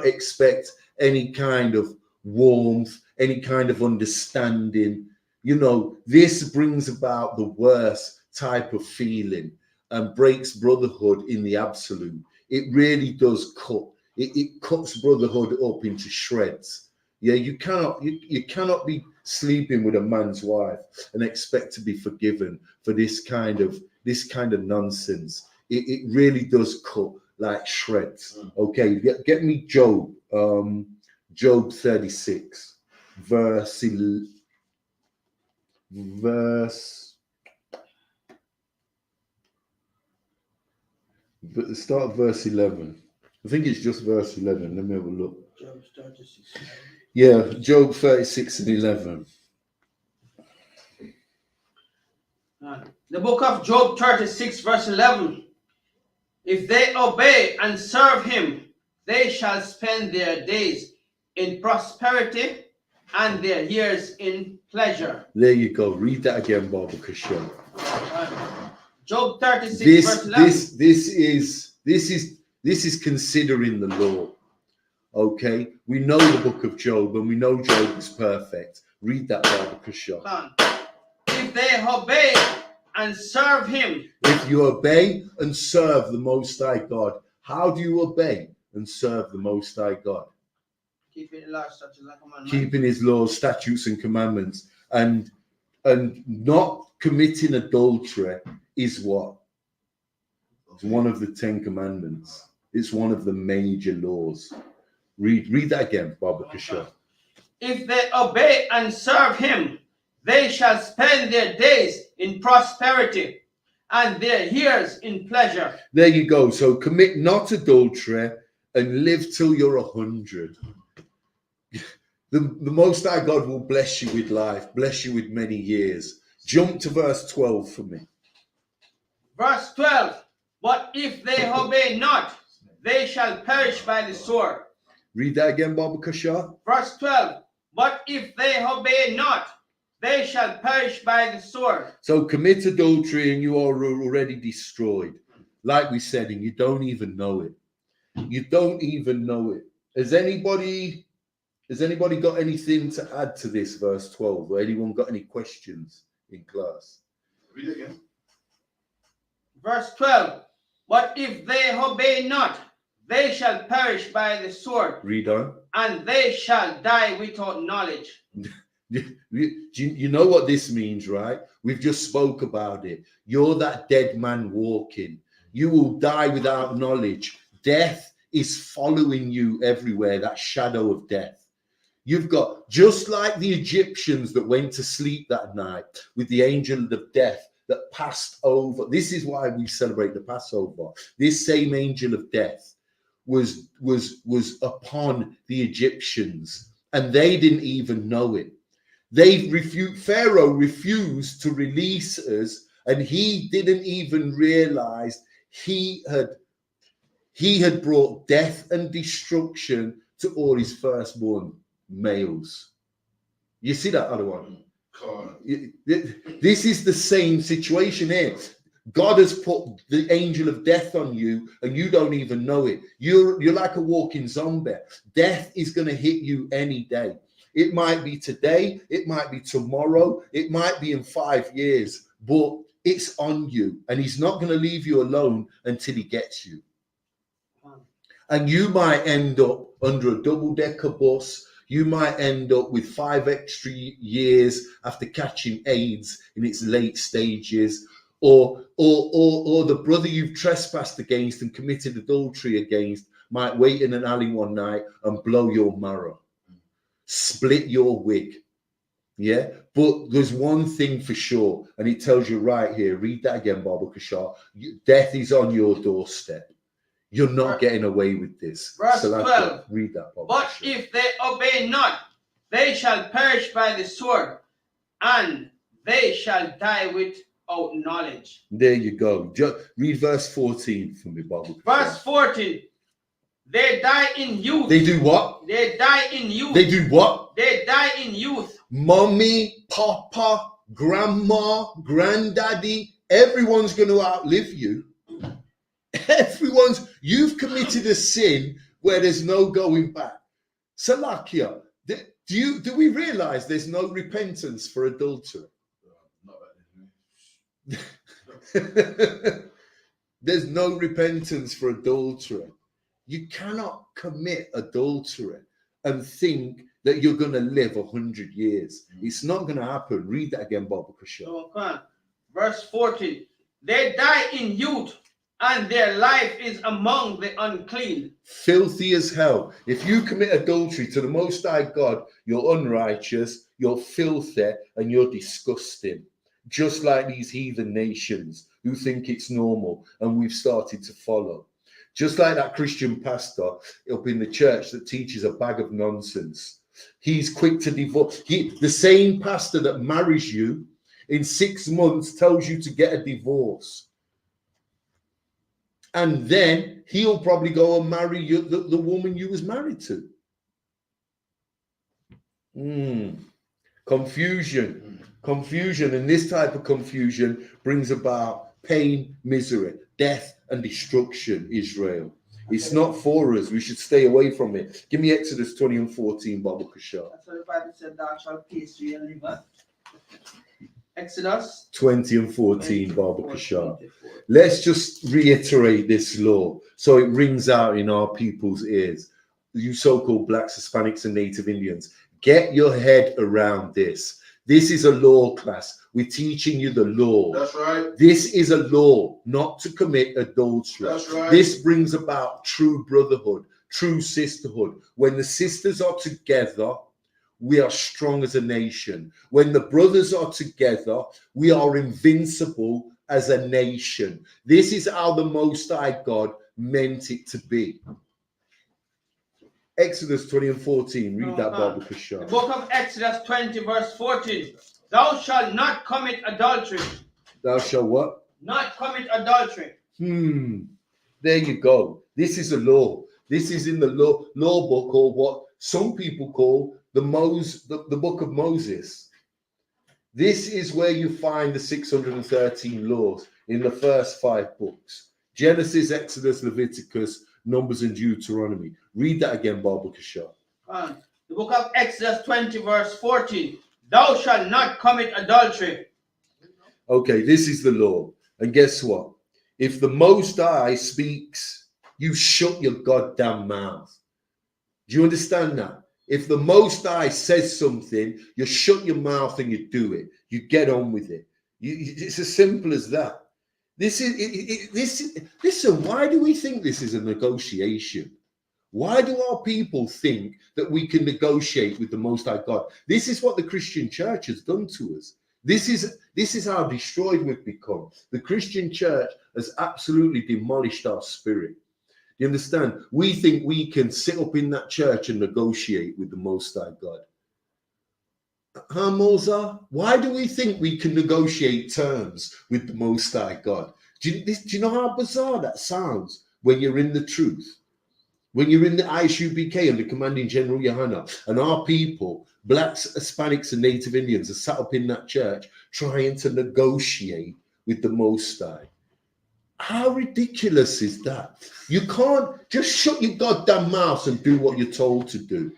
expect any kind of warmth, any kind of understanding. You know, this brings about the worst type of feeling and breaks brotherhood in the absolute. It really does cut. It cuts brotherhood up into shreds. Yeah, you cannot be sleeping with a man's wife and expect to be forgiven for this kind of nonsense. It really does cut like shreds. Okay, get me Job. Job 36, start at verse 11. I think it's just verse 11. Let me have a look. Job 36. Yeah, Job 36 and 11. The book of Job 36 verse 11. If they obey and serve him, they shall spend their days in prosperity and their years in pleasure. There you go. Read that again, Baba Kashan. Job 36 verse 11. This is considering the law. Okay, we know the book of Job and we know Job is perfect. Read that, Baba Kashan. If they obey and serve him. If you obey and serve the Most High God, how do you obey and serve the Most High God? Keeping the laws, statutes, and commandments. Keeping his laws, statutes, and commandments, and not committing adultery is what? It's one of the 10 commandments. It's one of the major laws. Read that again, Baba Kashan. If they obey and serve him, they shall spend their days in prosperity and their years in pleasure. There you go. So commit not adultery and live till you're 100. The Most High God will bless you with life, bless you with many years. Jump to verse 12 for me. Verse 12. But if they obey not, they shall perish by the sword. Read that again, Baba Kashan. Verse 12. But if they obey not, they shall perish by the sword. So commit adultery and you are already destroyed. Like we said, and you don't even know it. You don't even know it. Has anybody got anything to add to this verse 12? Or anyone got any questions in class? Read it again. Verse 12. But if they obey not, they shall perish by the sword. Read on. And they shall die without knowledge. You know what this means, right? We've just spoke about it. You're that dead man walking. You will die without knowledge. Death is following you everywhere, that shadow of death. You've got, just like the Egyptians that went to sleep that night with the angel of death that passed over. This is why we celebrate the Passover. This same angel of death was upon the Egyptians, and they didn't even know it. Pharaoh refused to release us, and he didn't even realize he had brought death and destruction to all his firstborn males. You see that other one? This is the same situation here. God has put the angel of death on you, and you don't even know it. You're like a walking zombie. Death is going to hit you any day. It might be today, it might be tomorrow, it might be in 5 years, but it's on you, and he's not going to leave you alone until he gets you. And you might end up under a double-decker bus. You might end up with 5 extra years after catching AIDS in its late stages, or the brother you've trespassed against and committed adultery against might wait in an alley one night and blow your marrow, split your wig. Yeah, but there's one thing for sure, and it tells you right here. Read that again, Baba Kashar. Death is on your doorstep. You're not getting away with this. Verse 12. Read that, Baba. But if they obey not, they shall perish by the sword, and they shall die without knowledge. There you go. Just read verse 14 for me, Baba. Verse 14. They die in youth. They do what? They die in youth. They do what? They die in youth. Mommy, papa, grandma, granddaddy, everyone's going to outlive you. You've committed a sin where there's no going back. Salakia, do we realize there's no repentance for adultery? There's no repentance for adultery. You cannot commit adultery and think that you're going to live 100 years. It's not going to happen. Read that again, Baba Kasha. Verse 14. They die in youth, and their life is among the unclean. Filthy as hell. If you commit adultery to the Most High God, you're unrighteous, you're filthy, and you're disgusting. Just like these heathen nations who think it's normal, and we've started to follow. Just like that Christian pastor up in the church that teaches a bag of nonsense. He's quick to divorce. The same pastor that marries you in 6 months tells you to get a divorce. And then he'll probably go and marry you, the woman you was married to. Confusion. And this type of confusion brings about pain, misery, death, and destruction, Israel. It's not for us. We should stay away from it. Give me Exodus 20 and 14, Baba Kashar. That's what the Bible said, thou shalt taste and live. Exodus 20 and 14, Baba Kashar. Let's just reiterate this law so it rings out in our people's ears. You so-called blacks, Hispanics, and Native Indians, get your head around this. This is a law class. We're teaching you the law. That's right. This is a law not to commit adultery. That's right. This brings about true brotherhood, true sisterhood. When the sisters are together, we are strong as a nation. When the brothers are together, we are invincible as a nation. This is how the Most High God meant it to be. Exodus 20 and 14. Read that, Baba Kashar. The book of Exodus 20, verse 14. Thou shalt not commit adultery. Thou shalt what? Not commit adultery. There you go. This is a law. This is in the law book, or what some people call the book of Moses. This is where you find the 613 laws in the first 5 books. Genesis, Exodus, Leviticus, Numbers, and Deuteronomy. Read that again, Baba Kashar. The book of Exodus 20, verse 14. Thou shalt not commit adultery. Okay, this is the law. And guess what? If the Most High speaks, you shut your goddamn mouth. Do you understand that? If the Most High says something, you shut your mouth and you do it. You get on with it. It's as simple as that. Listen, why do we think this is a negotiation? Why do our people think that we can negotiate with the Most High God? This is what the Christian church has done to us. This is how destroyed we've become. The Christian church has absolutely demolished our spirit. You understand? We think we can sit up in that church and negotiate with the Most High God. Huh, Moza? Why do we think we can negotiate terms with the Most High God? Do you know how bizarre that sounds when you're in the truth? When you're in the I.S.U.P.K under Commanding General YAHANNA, and our people, blacks, Hispanics, and Native Indians, are sat up in that church trying to negotiate with the Most High. How ridiculous is that? You can't just shut your goddamn mouth and do what you're told to do.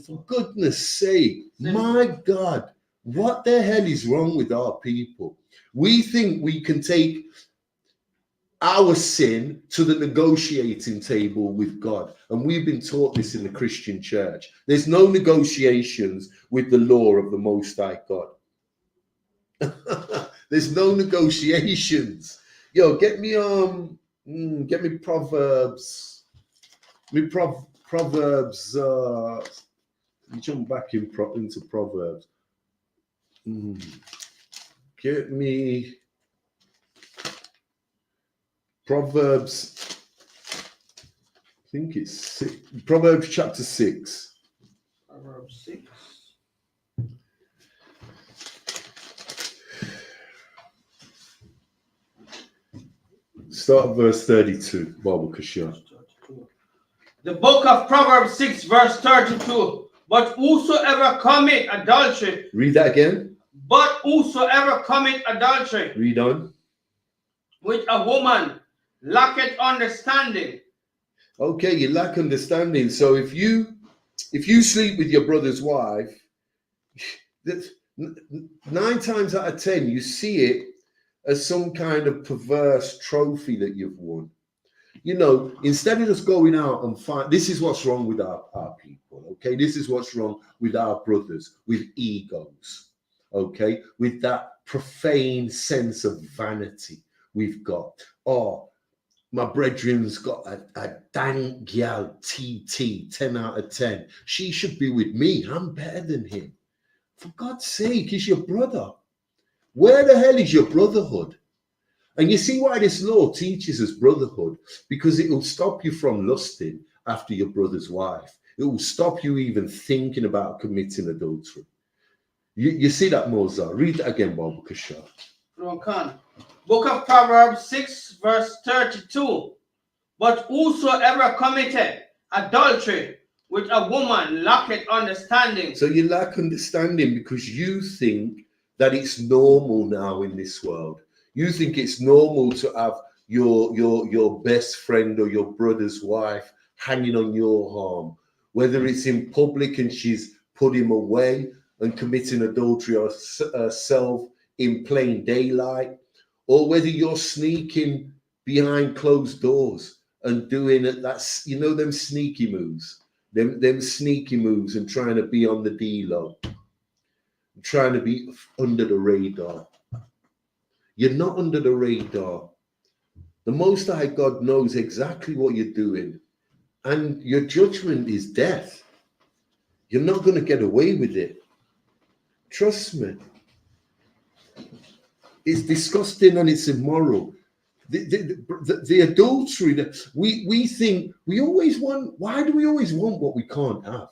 For goodness sake, my God, what the hell is wrong with our people? We think we can take our sin to the negotiating table with God. And we've been taught this in the Christian church. There's no negotiations with the law of the Most High God. There's no negotiations. Yo, get me Proverbs. Proverbs. You jump back into Proverbs. Get me Proverbs. I think it's Proverbs chapter 6. Proverbs 6. Start at verse 32, Bible Kashar. The book of Proverbs 6, verse 32. But whosoever commit adultery. Read that again. But whosoever commit adultery. Read on. With a woman lacketh understanding. Okay, you lack understanding. So if you sleep with your brother's wife, 9 times out of 10, you see it as some kind of perverse trophy that you've won. You know, instead of just going out and find, this is what's wrong with our people, okay? This is what's wrong with our brothers, with egos, okay? With that profane sense of vanity we've got. Oh, my brethren's got a dang gal TT, 10 out of 10. She should be with me. I'm better than him. For God's sake, he's your brother. Where the hell is your brotherhood? And you see why this law teaches us brotherhood? Because it will stop you from lusting after your brother's wife. It will stop you even thinking about committing adultery. You see that, Moses? Read that again, Bible Kashar. Book of Proverbs 6, verse 32. But whosoever committed adultery with a woman lacketh understanding. So you lack understanding because you think that it's normal now in this world. You think it's normal to have your best friend or your brother's wife hanging on your arm, whether it's in public and she's put him away and committing adultery herself in plain daylight, or whether you're sneaking behind closed doors and doing it. That's, you know, them sneaky moves, them sneaky moves, and trying to be on the D-low, trying to be under the radar. You're not under the radar. The Most High God knows exactly what you're doing, and your judgment is death. You're not going to get away with it. Trust me. It's disgusting and it's immoral. The adultery that we think we always want. Why do we always want what we can't have?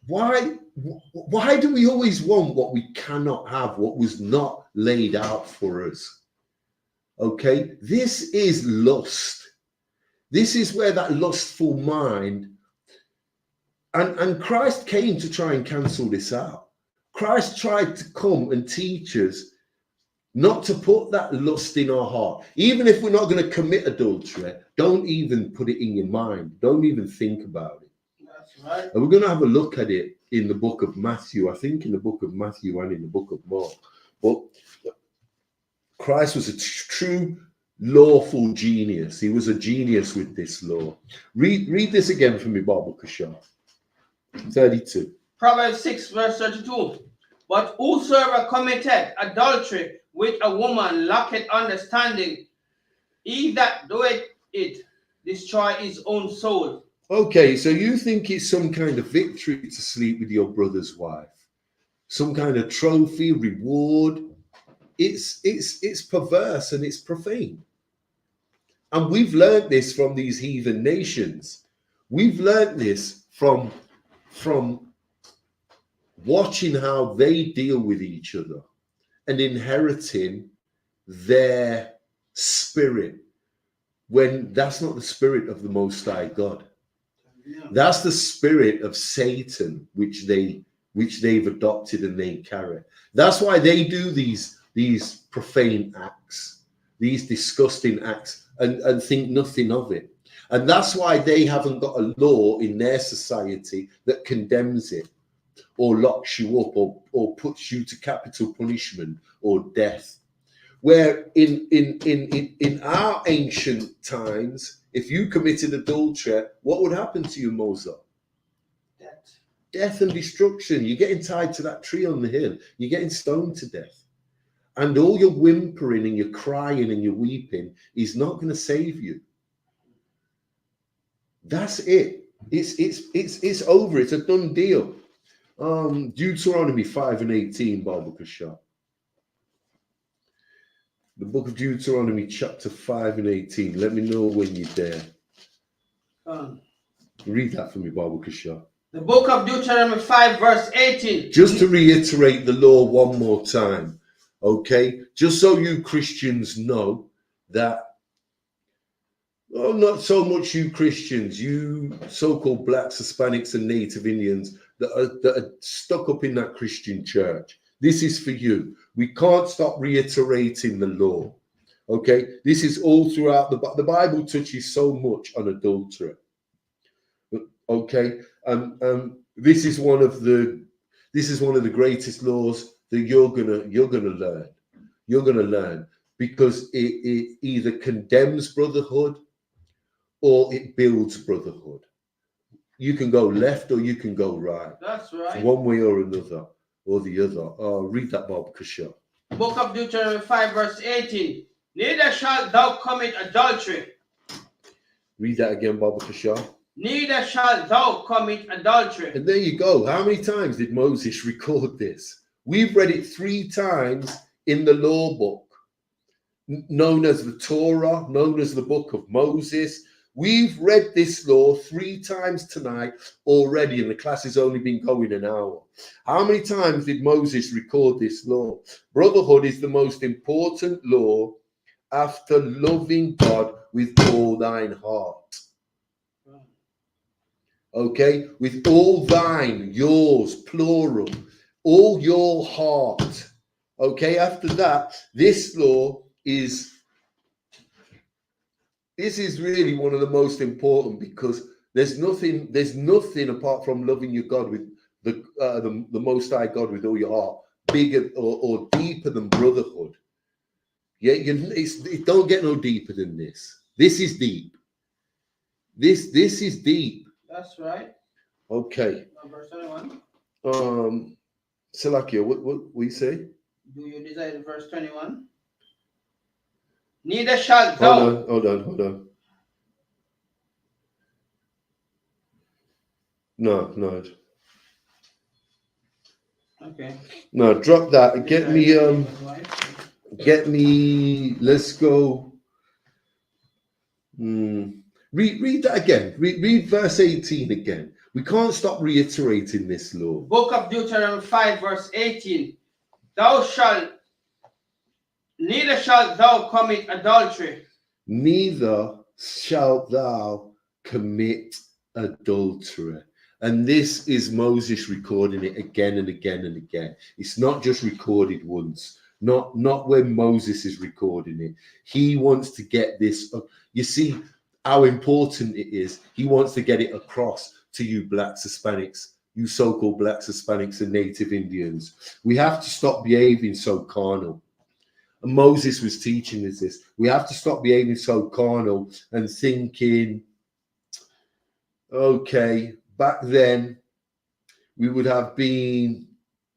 Why do we always want what we cannot have, what was not laid out for us? Okay, this is lust. This is where that lustful mind, and Christ came to try and cancel this out. Christ tried to come and teach us not to put that lust in our heart. Even if we're not going to commit adultery, don't even put it in your mind. Don't even think about it. That's right. And we're going to have a look at it in the book of Matthew. I think in the book of Matthew and in the book of Mark. But Christ was a true lawful genius. He was a genius with this law. Read this again for me, Baba Kasha. 32. Proverbs 6 verse 32. But whosoever committeth adultery with a woman lacketh understanding. He that doeth it destroy his own soul. Okay, so you think it's some kind of victory to sleep with your brother's wife, some kind of trophy, reward. It's perverse and it's profane. And we've learned this from these heathen nations. We've learned this from watching how they deal with each other and inheriting their spirit, when that's not the spirit of the Most High God. That's the spirit of Satan, which they've adopted and they carry. That's why they do these profane acts, these disgusting acts, and think nothing of it. And that's why they haven't got a law in their society that condemns it, or locks you up, or puts you to capital punishment or death. Where in our ancient times, if you committed adultery, what would happen to you, Moses? Death and destruction. You're getting tied to that tree on the hill. You're getting stoned to death. And all your whimpering and your crying and your weeping is not going to save you. That's it. It's over. It's a done deal. Deuteronomy 5:18, Baba Kasha. The book of Deuteronomy, chapter 5:18. Let me know when you're there. Read that for me, Baba Kasha. The book of Deuteronomy 5 verse 18. Just to reiterate the law one more time, okay? Just so you Christians know that, well, not so much you Christians, you so-called blacks, Hispanics, and Native Indians that are stuck up in that Christian church. This is for you. We can't stop reiterating the law, okay? This is all throughout the Bible. Touches so much on adultery, okay? This is one of the greatest laws that you're gonna learn. You're gonna learn, because it either condemns brotherhood or it builds brotherhood. You can go left or you can go right. That's right. One way or another, or the other. Read that, Bob Kasha. Book of Deuteronomy 5 verse 18. Neither shalt thou commit adultery. Read that again, Bob Kasha. Neither shalt thou commit adultery. And there you go. How many times did Moses record this? We've read it 3 times in the law book, known as the Torah, known as the book of Moses. We've read this law 3 times tonight already, and the class has only been going an hour. How many times did Moses record this law? Brotherhood is the most important law after loving God with all thine heart. Okay? With all thine, yours, plural, all your heart. Okay? After that, this law is... This is really one of the most important, because there's nothing apart from loving your God with the Most High God with all your heart, bigger or deeper than brotherhood. Yeah, it don't get no deeper than this. This is deep. This is deep. That's right. Okay. Verse 21. Salakia, what we say? Do you desire verse 21? Neither shalt thou. Hold on. No. Okay. No, drop that. Get me. Let's go. Read that again. Read verse 18 again. We can't stop reiterating this law. Book of Deuteronomy 5 verse 18. Neither shalt thou commit adultery. Neither shalt thou commit adultery. And this is Moses recording it again and again and again. It's not just recorded once. Not when Moses is recording it. He wants to get this. You see how important it is. He wants to get it across to you blacks, Hispanics, you so-called blacks, Hispanics, and Native Indians. We have to stop behaving so carnal. And Moses was teaching us this. We have to stop behaving so carnal and thinking, okay, back then we would have been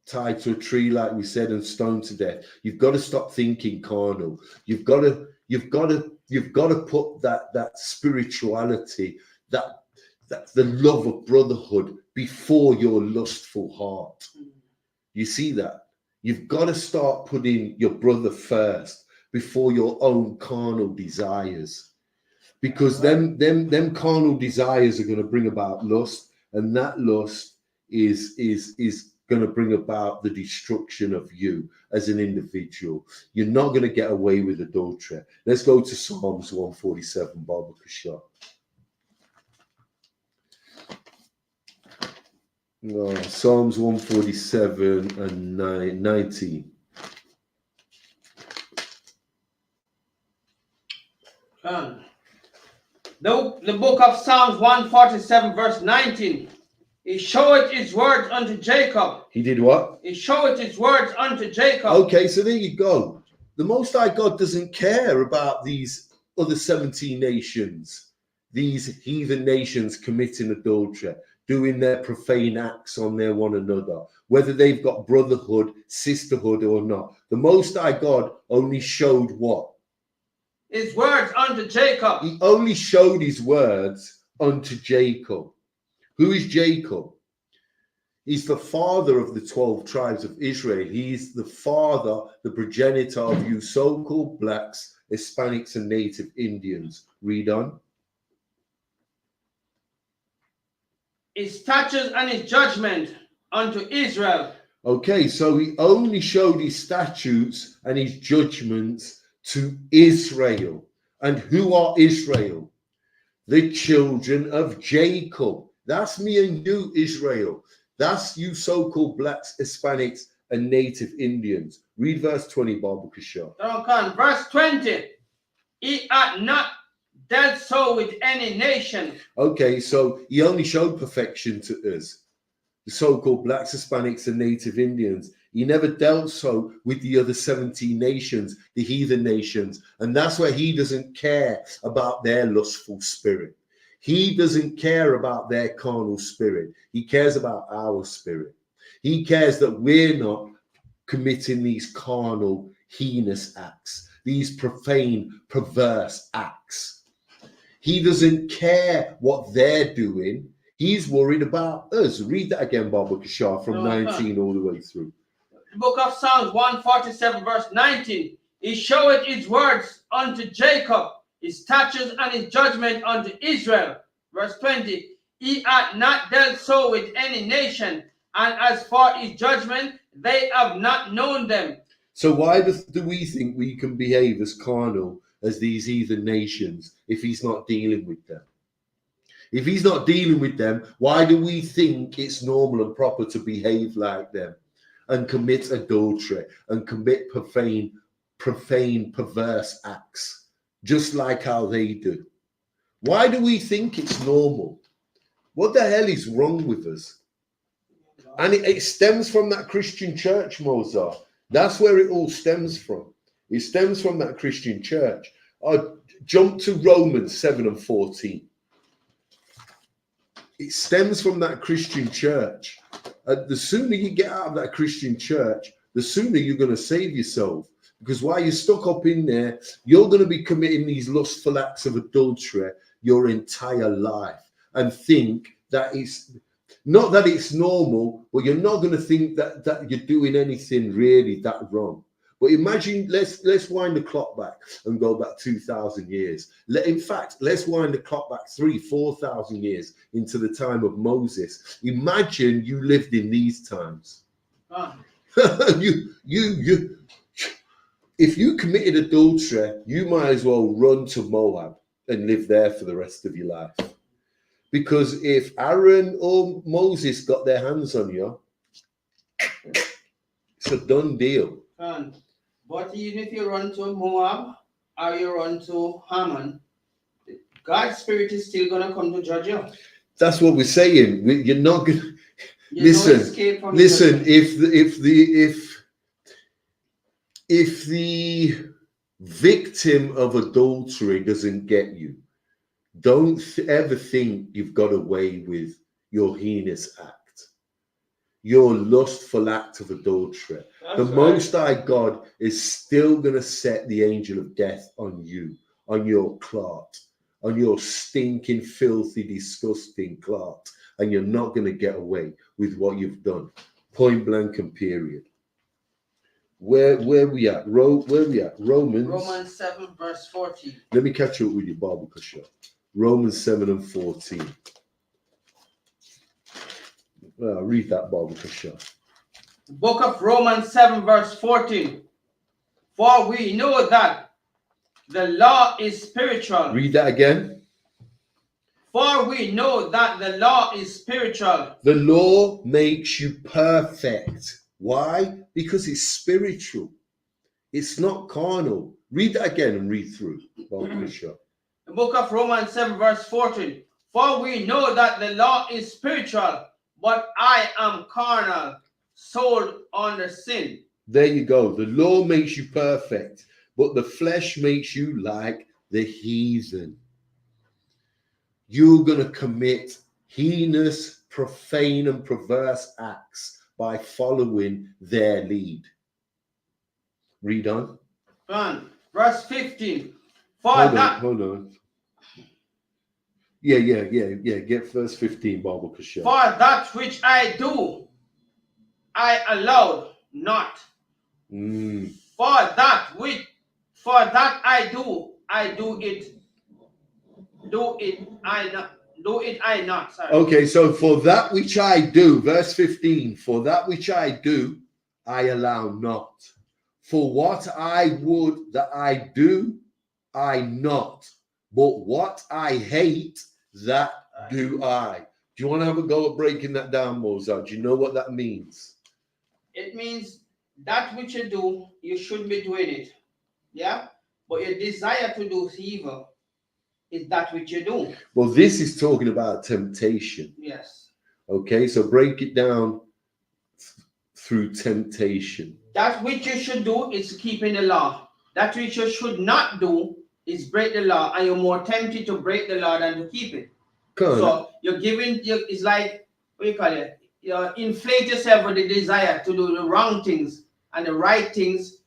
tied to a tree, like we said, and stoned to death. You've got to stop thinking carnal. You've got to put that spirituality, that the love of brotherhood before your lustful heart. You see that? You've got to start putting your brother first before your own carnal desires, because them carnal desires are going to bring about lust, and that lust is going to bring about the destruction of you as an individual. You're not going to get away with adultery. Let's go to Psalms 147, Baba Kashar. Psalms 147 and 19. The book of Psalms 147 verse 19. He showeth his words unto Jacob. He did what? He showeth his words unto Jacob. Okay, so there you go. The Most High God doesn't care about these other 17 nations, these heathen nations committing adultery, doing their profane acts on their one another, whether they've got brotherhood, sisterhood or not. The Most High God only showed what? His words unto Jacob. He only showed his words unto Jacob. Who is Jacob? He's the father of the 12 tribes of Israel. He's the father, the progenitor of you so-called blacks, Hispanics, and native Indians. Read on. His statutes and his judgment unto Israel. Okay, so he only showed his statutes and his judgments to Israel. And who are Israel? The children of Jacob. That's me and you, Israel. That's you so-called blacks, Hispanics, and native Indians. Read verse 20, Baba Kishar. Verse 20. He hath not dealt so with any nation. Okay, so he only showed perfection to us, the so-called blacks, Hispanics, and native Indians. He never dealt so with the other 17 nations, the heathen nations. And that's why he doesn't care about their lustful spirit. He doesn't care about their carnal spirit. He cares about our spirit. He cares that we're not committing these carnal, heinous acts, these profane, perverse acts. He doesn't care what they're doing. He's worried about us. Read that again, Baba Kishar, from 19 all the way through. The book of Psalms 147 verse 19. He showeth his words unto Jacob, his statutes and his judgment unto Israel. Verse 20. He hath not dealt so with any nation, and as for his judgment, they have not known them. So why do we think we can behave as carnal as these heathen nations if he's not dealing with them? If he's not dealing with them, why do we think it's normal and proper to behave like them and commit adultery and commit profane, perverse acts, just like how they do? Why do we think it's normal? What the hell is wrong with us? And it stems from that Christian church, Mozart. That's where it all stems from. It stems from that Christian church. Jump to Romans 7 and 14. It stems from that Christian church. The sooner you get out of that Christian church, the sooner you're going to save yourself. Because while you're stuck up in there, you're going to be committing these lustful acts of adultery your entire life and think that it's not that it's normal, but you're not going to think that you're doing anything really that wrong. But imagine, let's wind the clock back and go back 2,000 years. In fact, let's wind the clock back 3,000-4,000 years into the time of Moses. Imagine you lived in these times. If you committed adultery, you might as well run to Moab and live there for the rest of your life. Because if Aaron or Moses got their hands on you, it's a done deal. But even if you run to Moab or you run to Haman, God's spirit is still going to come to judge you. That's what we're saying. You're not going to listen. If if the victim of adultery doesn't get you, don't ever think you've got away with your heinous act, your lustful act of adultery. The Most High God is still going to set the angel of death on you, on your clot, on your stinking, filthy, disgusting clot, and you're not going to get away with what you've done. Point blank and period. Where we at? Where we at? Romans 7 verse 14. Let me catch up with you, Bible Kasha. Romans 7 and 14. Read that, Bible Kasha. Book of Romans 7 verse 14. For we know that the law is spiritual. Read that again. For we know that the law is spiritual. The law makes you perfect. Why? Because it's spiritual. It's not carnal. Read that again and read through. The book of Romans 7 verse 14. For we know that the law is spiritual, but I am carnal, sold under sin. There you go. The law makes you perfect, but the flesh makes you like the heathen. You're going to commit heinous, profane, and perverse acts by following their lead. Read on. Verse 15. Hold on. Yeah. Get verse 15, Bible Kasha. For that which I do, I allow not. For that I do it I not. Sorry. Okay, so for that which I do, verse 15, for that which I do, I allow not. For what I would that I do, I not. But what I hate, that do I. Do you want to have a go at breaking that down, Mozart? Do you know what that means? It means that which you do, you should be doing it. Yeah? But your desire to do evil is that which you do. Well, this is talking about temptation. Yes. Okay, so break it down through temptation. That which you should do is keeping the law. That which you should not do is break the law, and you're more tempted to break the law than to keep it. So you're giving, it's like, what do you call it? You inflate yourself with the desire to do the wrong things, and the right things,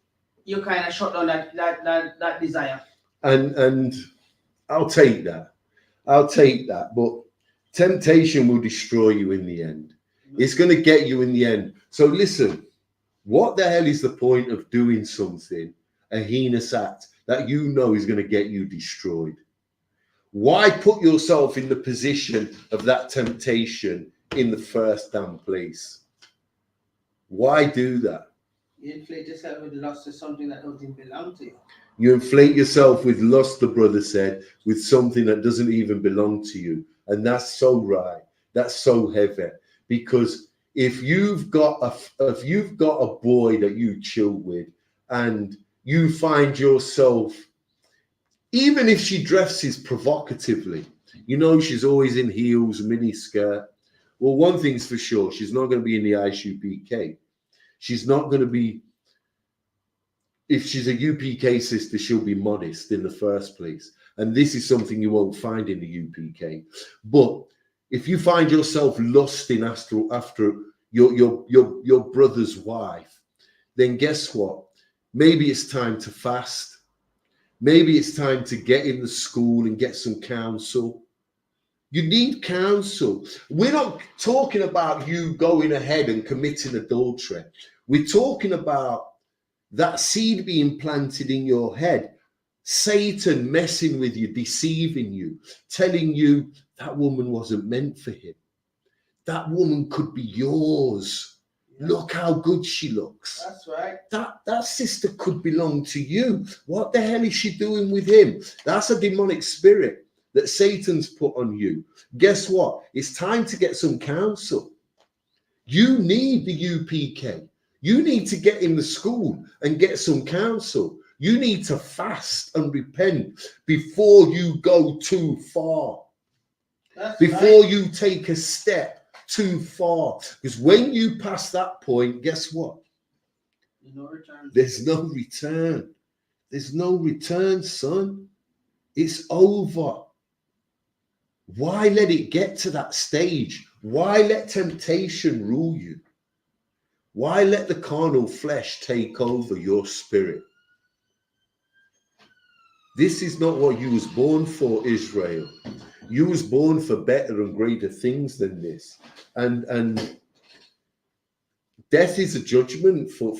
you kind of shut down that desire. And I'll take that. But temptation will destroy you in the end. It's going to get you in the end. So listen, what the hell is the point of doing something, a heinous act, that you know is going to get you destroyed? Why put yourself in the position of that temptation in the first damn place? Why do that? You inflate yourself with lust of something that doesn't belong to you. You inflate yourself with lust, the brother said, with something that doesn't even belong to you. And that's so right. That's so heavy. Because if you've got a boy that you chill with, and you find yourself, even if she dresses provocatively, you know, she's always in heels, mini skirt. Well, one thing's for sure, she's not going to be in the I.S.U.P.K. She's not going to be, if she's a U.P.K. sister, she'll be modest in the first place. And this is something you won't find in the U.P.K. But if you find yourself lusting after your brother's wife, then guess what? Maybe it's time to fast. Maybe it's time to get in the school and get some counsel. You need counsel. We're not talking about you going ahead and committing adultery. We're talking about that seed being planted in your head. Satan messing with you, deceiving you, telling you that woman wasn't meant for him. That woman could be yours. Look how good she looks. That's right. That sister could belong to you. What the hell is she doing with him? That's a demonic spirit that Satan's put on you. Guess what? It's time to get some counsel. You need the U.P.K. You need to get in the school and get some counsel. You need to fast and repent before you go too far. Before you take a step too far. Because when you pass that point, guess what? No return. There's no return. There's no return, son. It's over. Why let it get to that stage? Why let temptation rule you? Why let the carnal flesh take over your spirit? This is not what you was born for, Israel. You was born for better and greater things than this. And death is a judgment for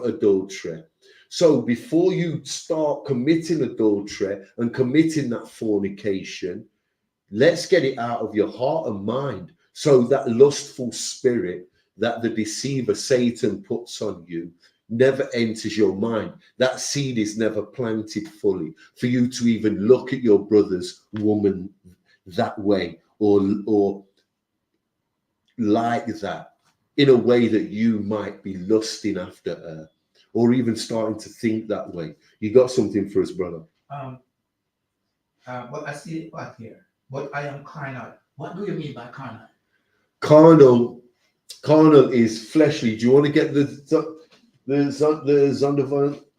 adultery. So before you start committing adultery and committing that fornication, let's get it out of your heart and mind. So that lustful spirit that the deceiver Satan puts on you never enters your mind. That seed is never planted fully for you to even look at your brother's woman that way or like that, in a way that you might be lusting after her or even starting to think that way. You got something for us, brother? But I see it back here. But I am carnal. What do you mean by carnal? Carnal is fleshly. Do you want to get the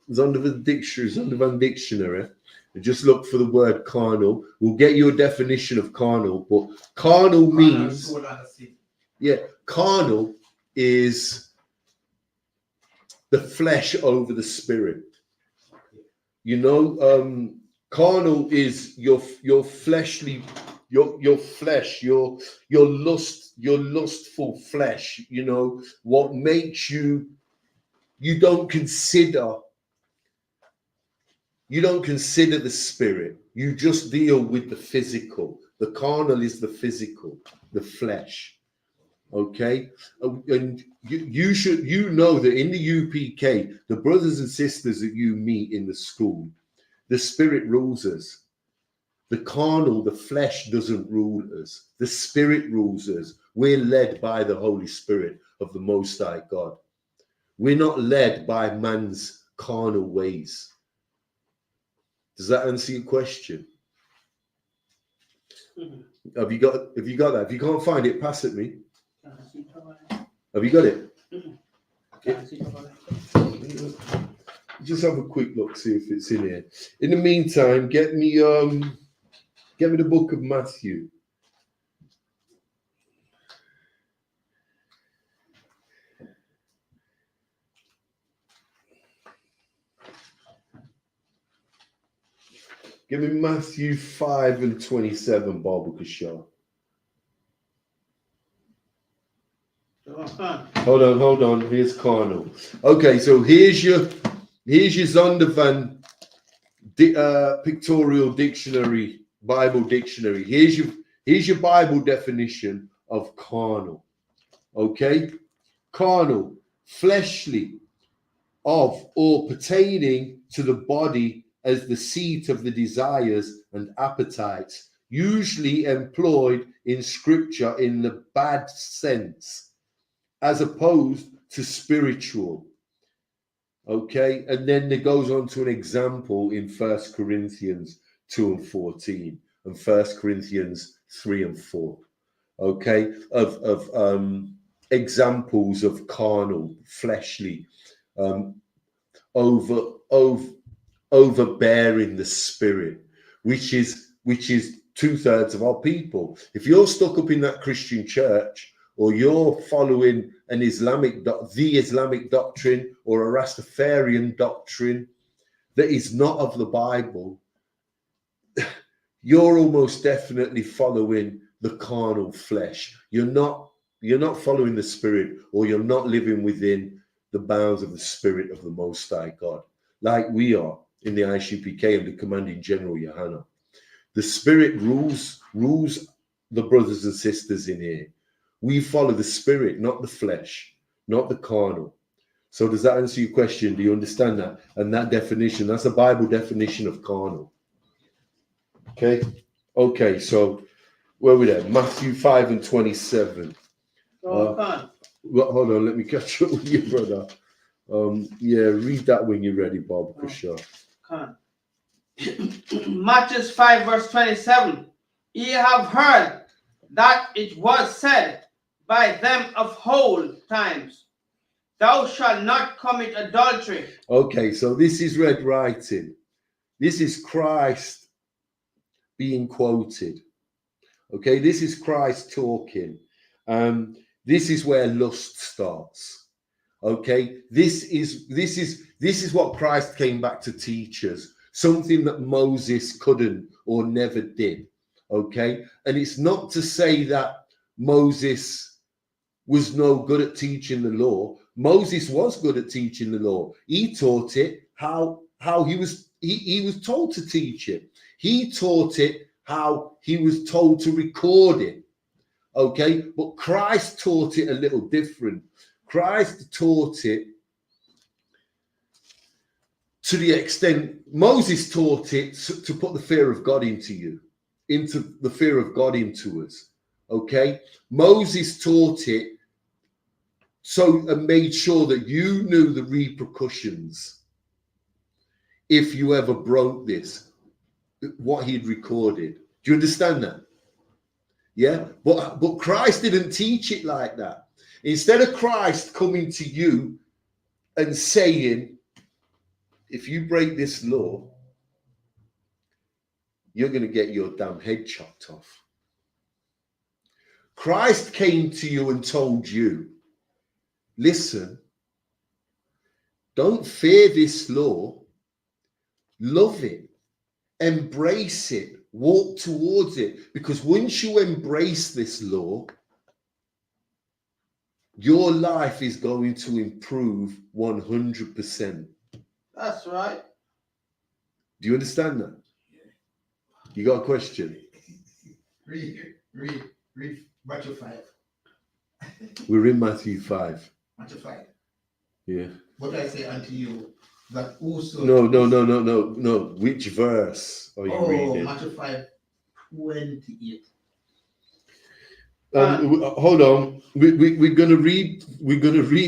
Zondervan dictionary? And just look for the word carnal. We'll get you a definition of carnal. But carnal means, carnal is the flesh over the spirit. You know, carnal is your fleshly, your flesh, your lustful flesh. You know, what makes you don't consider the spirit. You just deal with the physical. The carnal is the physical, the flesh. Okay, and you know that in the U.P.K, the brothers and sisters that you meet in the school, the spirit rules us. The carnal, the flesh doesn't rule us. The spirit rules us. We're led by the Holy Spirit of the Most High God. We're not led by man's carnal ways. Does that answer your question? Mm-hmm. Have you got that? If you can't find it, pass it me. Have you got it? Just have a quick look, see if it's in here. In the meantime, get me the book of Matthew. Give me Matthew 5:27, Baba Kashar. Hold on. Here's carnal. Okay, so here's your Zondervan pictorial dictionary, Bible dictionary. Here's your Bible definition of carnal. Okay, carnal, fleshly, of or pertaining to the body as the seat of the desires and appetites, usually employed in scripture in the bad sense, as opposed to spiritual. Okay, and then it goes on to an example in 1 Corinthians 2:14 and 1 Corinthians 3:4. Okay, of examples of carnal, fleshly, overbearing the spirit, which is 2/3 of our people. If you're stuck up in that Christian church, or you're following the Islamic doctrine or a Rastafarian doctrine that is not of the Bible, you're almost definitely following the carnal flesh. You're not following the spirit, or you're not living within the bounds of the spirit of the Most High God, like we are in the I.S.U.P.K under Commanding General YAHANNA. The spirit rules the brothers and sisters in here. We follow the spirit, not the flesh, not the carnal. So does that answer your question? Do you understand that? And that definition, that's a Bible definition of carnal. Okay, so where are we there? Matthew 5:27. Hold on, let me catch up with you, brother. Read that when you're ready, Bob, for sure. Matthew 5:27. Ye have heard that it was said by them of old times, thou shalt not commit adultery. Okay, so this is red writing. This is Christ being quoted. Okay, this is Christ talking. This is where lust starts. Okay, this is what Christ came back to teach us. Something that Moses couldn't or never did. Okay, and it's not to say that Moses was no good at teaching the law. Moses was good at teaching the law. He taught it how he was told to teach it. He taught it how he was told to record it. Okay, but Christ taught it a little different. Christ taught it to the extent Moses taught it to put the fear of God into the fear of God into us. Okay, Moses taught it so and made sure that you knew the repercussions if you ever broke this, what he'd recorded. Do you understand that? Yeah, but Christ didn't teach it like that. Instead of Christ coming to you and saying, if you break this law, you're going to get your damn head chopped off. Christ came to you and told you, listen, don't fear this law, love it, embrace it, walk towards it, because once you embrace this law, your life is going to improve 100%. That's right. Do you understand that? You got a question? Read Matthew 5. We're in Matthew 5. Matthew 5. Yeah. What I say unto you, that also... No. Which verse are you reading? Matthew 5, 28. Hold on. We're gonna read.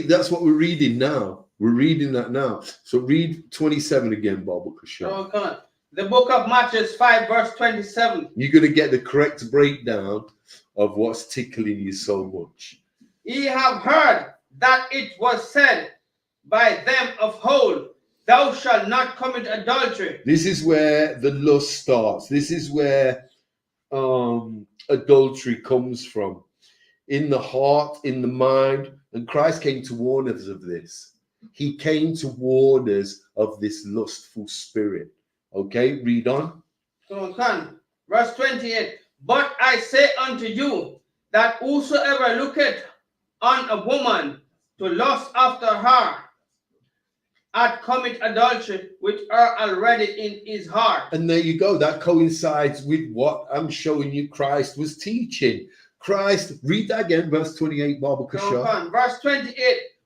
That's what we're reading now. We're reading that now. So read 27 again, Baba Kashan. Oh, come on. The book of Matthew 5, verse 27. You're gonna get the correct breakdown of what's tickling you so much. Ye have heard that it was said by them of old, thou shalt not commit adultery. This is where the lust starts. This is where adultery comes from. In the heart, in the mind. And Christ came to warn us of this. He came to warn us of this lustful spirit. Okay, read on. So come, verse 28. But I say unto you, that whosoever looketh on a woman to lust after her, hath commit adultery with her already in his heart. And there you go. That coincides with what I'm showing you Christ was teaching. Christ, read that again, verse 28, Baba Kasha. Verse 28.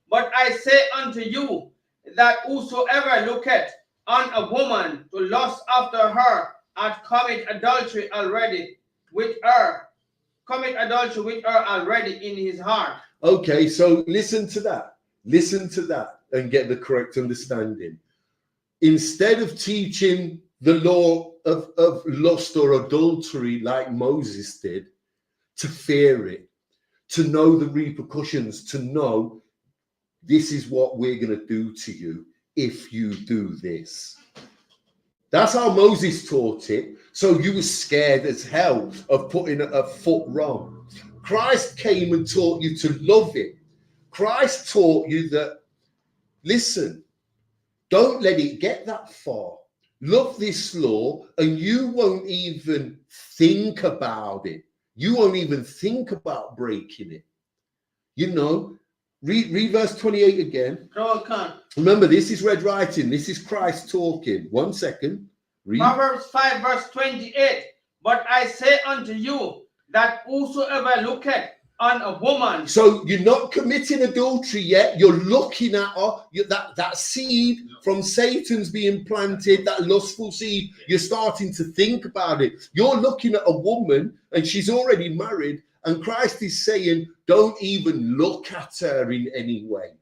But I say unto you, that whosoever looketh on a woman to lust after her, hath commit adultery already with her. Commit adultery with her already in his heart. Okay, so listen to that. Listen to that and get the correct understanding. Instead of teaching the law of lust or adultery like Moses did, to fear it, to know the repercussions, to know this is what we're going to do to you if you do this. That's how Moses taught it. So you were scared as hell of putting a foot wrong. Christ came and taught you to love it. Christ taught you that, listen, don't let it get that far. Love this law and you won't even think about it. You won't even think about breaking it. You know, read verse 28 again. Remember, this is red writing. This is Christ talking. 1 second. Read. Proverbs 5, verse 28. But I say unto you, that whosoever looketh on a woman. So you're not committing adultery yet. You're looking at her. That seed from Satan's being planted, that lustful seed. You're starting to think about it. You're looking at a woman and she's already married. And Christ is saying, don't even look at her in any way.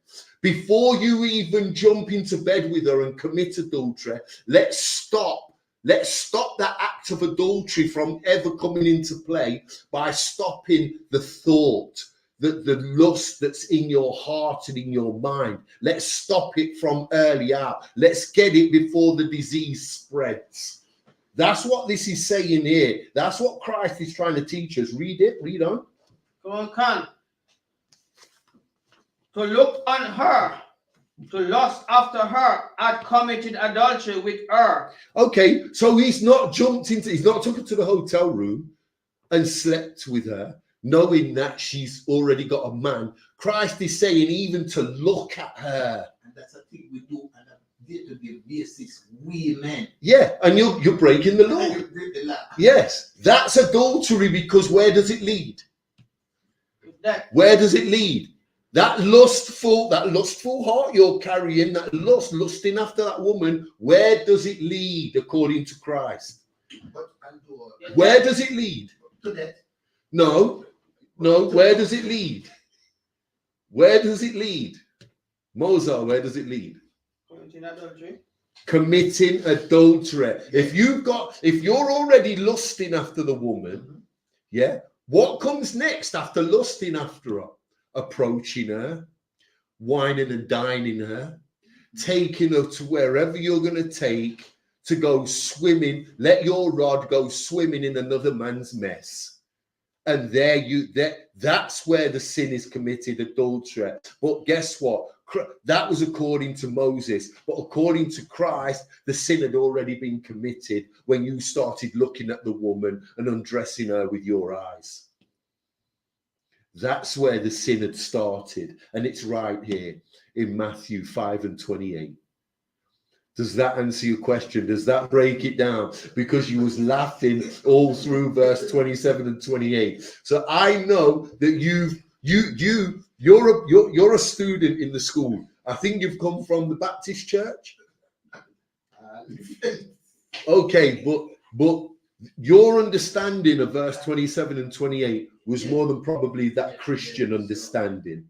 Before you even jump into bed with her and commit adultery, let's stop. Let's stop that act of adultery from ever coming into play by stopping the thought. the lust that's in your heart and in your mind. Let's stop it from early out. Let's get it before the disease spreads. That's what this is saying here. That's what Christ is trying to teach us. Read it. Read on. Come on, Khan. To look on her, to lust after her, had committed adultery with her. Okay, so he's not took her to the hotel room and slept with her, knowing that she's already got a man. Christ is saying even to look at her. And that's a thing we do on a day-to-day basis, we men. Yeah, and you're breaking the law. And you break the law. Yes, that's adultery, because where does it lead? Where does it lead? That lustful heart you're carrying, that lusting after that woman, where does it lead according to Christ? Where does it lead? To that. No, where does it lead? Where does it lead? Moses, where does it lead? Committing adultery. Committing adultery. If you're already lusting after the woman, yeah, what comes next after lusting after her? Approaching her, whining and dining her, taking her to wherever you're going to take to go swimming. Let your rod go swimming in another man's mess. And that's where the sin is committed, adultery. But guess what? That was according to Moses. But according to Christ, the sin had already been committed when you started looking at the woman and undressing her with your eyes. That's where the sin had started. And it's right here in Matthew 5:28. Does that answer your question? Does that break it down? Because you was laughing all through verse 27 and 28. So I know that you're a student in the school. I think you've come from the Baptist church. Okay, but your understanding of verse 27 and 28 was more than probably that Christian understanding.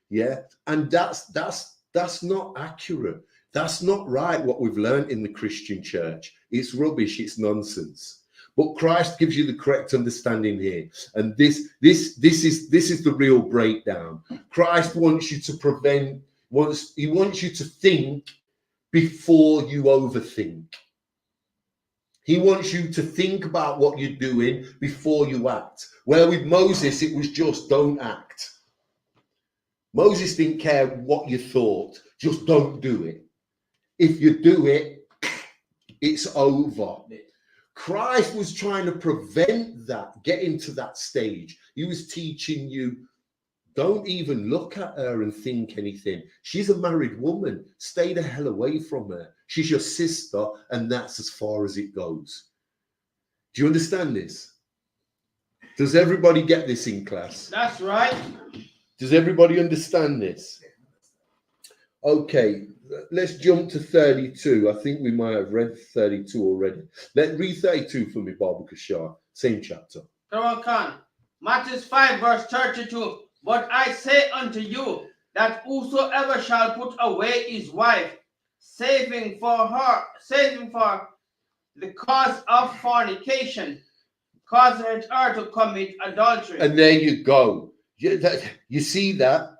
Yeah. And that's not accurate. That's not right what we've learned in the Christian church. It's rubbish, it's nonsense. But Christ gives you the correct understanding here. And this is the real breakdown. Christ wants you to he wants you to think before you overthink. He wants you to think about what you're doing before you act. Where with Moses, it was just don't act. Moses didn't care what you thought, just don't do it. If you do it, it's over. Christ was trying to prevent that, getting to that stage. He was teaching you, don't even look at her and think anything. She's a married woman. Stay the hell away from her. She's your sister, and that's as far as it goes. Do you understand this? Does everybody get this in class? That's right. Does everybody understand this? Okay, let's jump to 32. I think we might have read 32 already. Let's read 32 for me, Baba Kashar. Same chapter. Come on, Khan. Matthew 5, verse 32. But I say unto you that whosoever shall put away his wife, saving for the cause of fornication, causeth her to commit adultery. And there you go. You see that?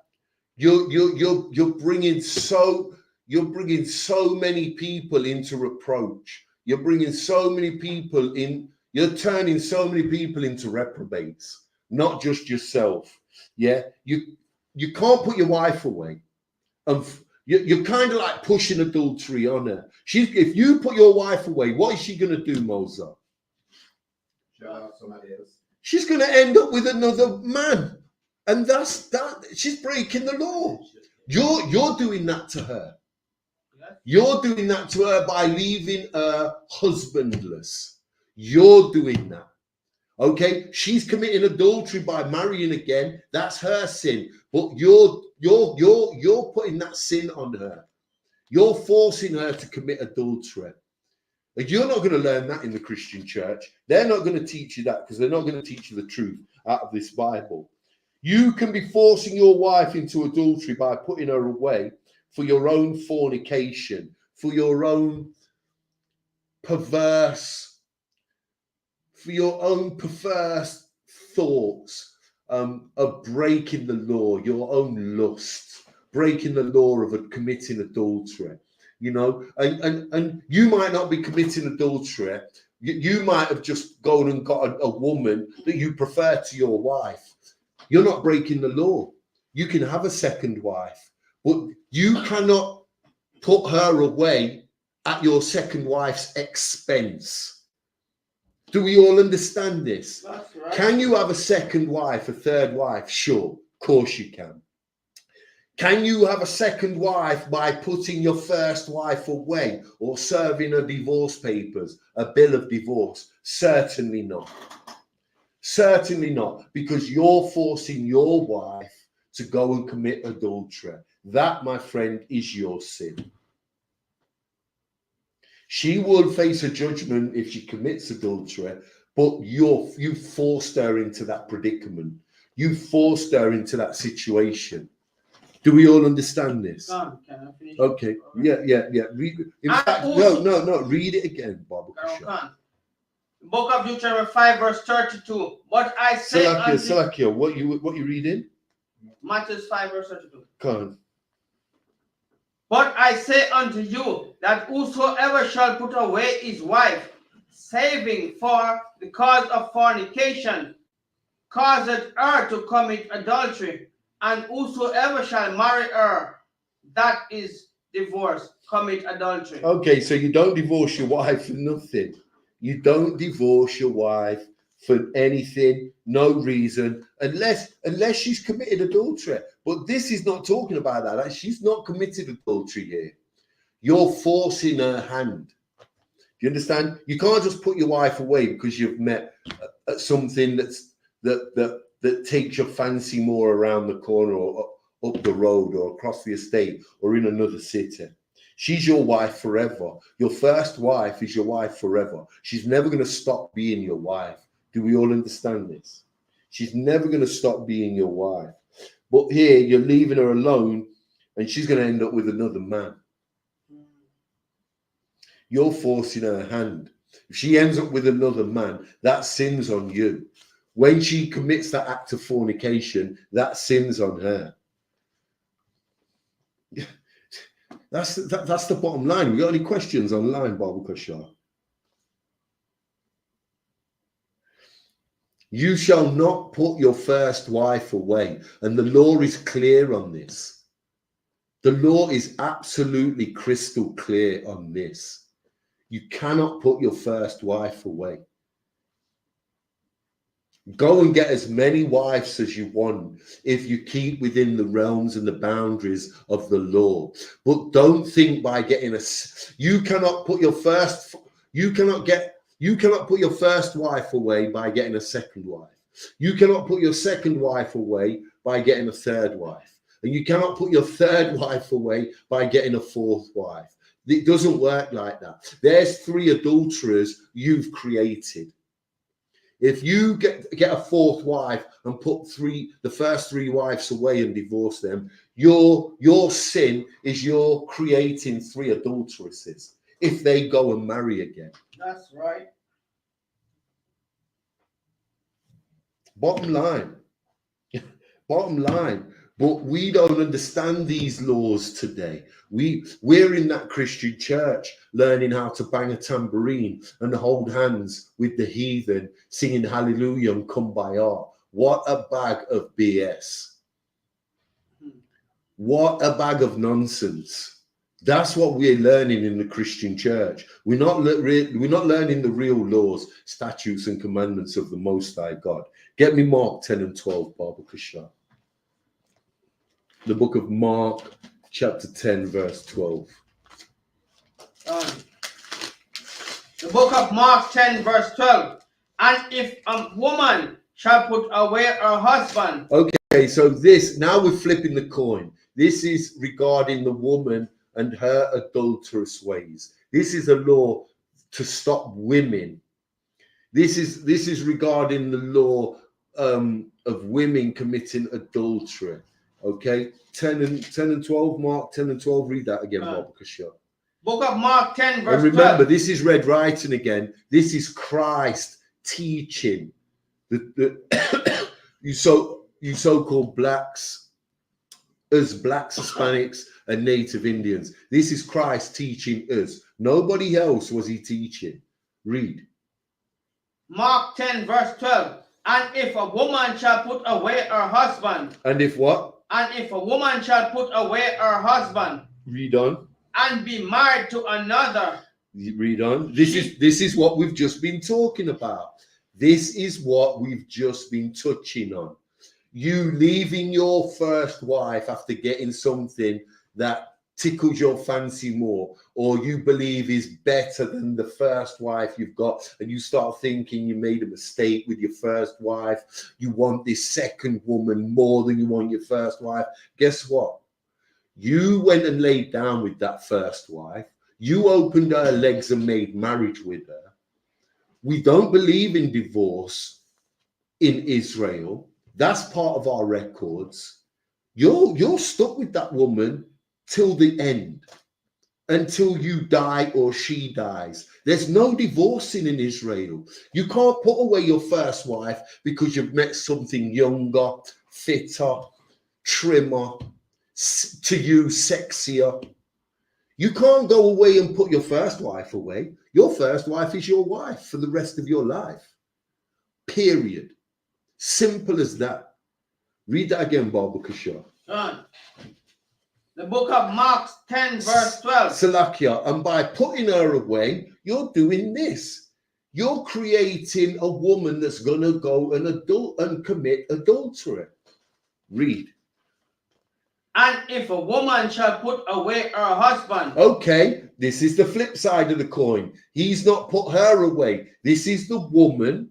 You're bringing so many people into reproach. You're bringing so many people in. You're turning so many people into reprobates, not just yourself. Yeah, you can't put your wife away. You're kind of like pushing adultery on her. If you put your wife away, what is she going to do, Moses? Somebody else. She's going to end up with another man, and that's that. She's breaking the law. You're doing that to her. You're doing that to her by leaving her husbandless. You're doing that. Okay, she's committing adultery by marrying again. That's her sin. But you're putting that sin on her. You're forcing her to commit adultery. And you're not going to learn that in the Christian church. They're not going to teach you that because they're not going to teach you the truth out of this Bible. You can be forcing your wife into adultery by putting her away for your own fornication, for your own perverse thoughts. of breaking the law, your own lust, breaking the law of committing adultery. You know, and you might not be committing adultery. You might have just gone and got a woman that you prefer to your wife. You're not breaking the law. You can have a second wife, but you cannot put her away at your second wife's expense. Do we all understand this? That's right. Can you have a second wife, a third wife? Sure, of course you can. Can you have a second wife by putting your first wife away or serving her divorce papers, a bill of divorce? Certainly not. Certainly not, because you're forcing your wife to go and commit adultery. That, my friend, is your sin. She will face a judgment if she commits adultery, but you forced her into that predicament. You forced her into that situation. Do we all understand this? Can I finish? Okay. Yeah. In fact, no. Read it again, Bob. Book of Deuteronomy 5, verse 32. But I say Salakia, what you reading? Matthew 5, verse 32. Come on. But I say unto you that whosoever shall put away his wife, saving for the cause of fornication, causeth her to commit adultery, and whosoever shall marry her, that is divorced, commit adultery. Okay, so you don't divorce your wife for nothing. You don't divorce your wife for anything, no reason, unless she's committed adultery. But this is not talking about that. She's not committed adultery here. You're forcing her hand. Do you understand? You can't just put your wife away because you've met something that takes your fancy more around the corner or up the road or across the estate or in another city. She's your wife forever. Your first wife is your wife forever. She's never going to stop being your wife. Do we all understand this? She's never going to stop being your wife. But here you're leaving her alone and she's going to end up with another man. You're forcing her hand. If she ends up with another man, that sin's on you. When she commits that act of fornication, that sin's on her. That's the bottom line. We got any questions online, Babu Kashar? You shall not put your first wife away. And the law is clear on this. The law is absolutely crystal clear on this. You cannot put your first wife away. Go and get as many wives as you want if you keep within the realms and the boundaries of the law. But don't think by getting you cannot put your first wife away by getting a second wife. You cannot put your second wife away by getting a third wife. And you cannot put your third wife away by getting a fourth wife. It doesn't work like that. There's 3 adulterers you've created. If you get a fourth wife and put the first 3 wives away and divorce them, your sin is you're creating 3 adulteresses if they go and marry again. That's right. Bottom line. Bottom line. But we don't understand these laws today. We're in that Christian church learning how to bang a tambourine and hold hands with the heathen, singing hallelujah and kumbaya. What a bag of BS. What a bag of nonsense. That's what we're learning in the Christian church. We're not learning the real laws, statutes, and commandments of the Most High God. Get me Mark 10 and 12, Babu Kashar. The book of Mark, chapter 10, verse 12. The book of Mark 10, verse 12. And if a woman shall put away her husband. Okay, so now we're flipping the coin. This is regarding the woman and her adulterous ways. This is a law to stop women. This is regarding the law of women committing adultery. Okay, 10 and 12, Mark 10 and 12. Read that again, Bob Kashar. Book of Mark 10, verse 12. And remember, this is red writing again. This is Christ teaching. You so-called blacks, us blacks, Hispanics, and Native Indians. This is Christ teaching us. Nobody else was he teaching. Read. Mark 10 verse 12. And if a woman shall put away her husband. And if what? And if a woman shall put away her husband. Read on. And be married to another. Read on. This is what we've just been talking about. This is what we've just been touching on. You leaving your first wife after getting something that tickles your fancy more, or you believe is better than the first wife you've got, and you start thinking you made a mistake with your first wife. You want this second woman more than you want your first wife. Guess what? You went and laid down with that first wife. You opened her legs and made marriage with her. We don't believe in divorce in Israel. That's part of our records. You're stuck with that woman till the end, until you die or she dies. There's no divorcing in Israel. You can't put away your first wife because you've met something younger, fitter, trimmer, to you sexier. You can't go away and put your first wife away. Your first wife is your wife for the rest of your life. Period. Simple as that. Read that again, Baba Kishore. The book of Mark 10 verse 12. Salakia, and by putting her away, you're doing this. You're creating a woman that's going to go and commit adultery. Read. And if a woman shall put away her husband. Okay, this is the flip side of the coin. He's not put her away. This is the woman,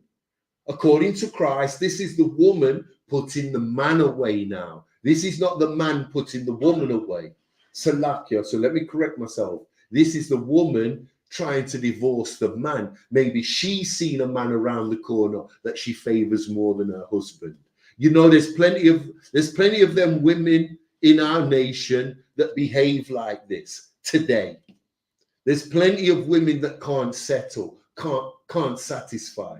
according to Christ, this is the woman putting the man away now. This is not the man putting the woman away. Salakia, so let me correct myself. This is the woman trying to divorce the man. Maybe she's seen a man around the corner that she favors more than her husband. You know, there's plenty of them women in our nation that behave like this today. There's plenty of women that can't settle, can't satisfy.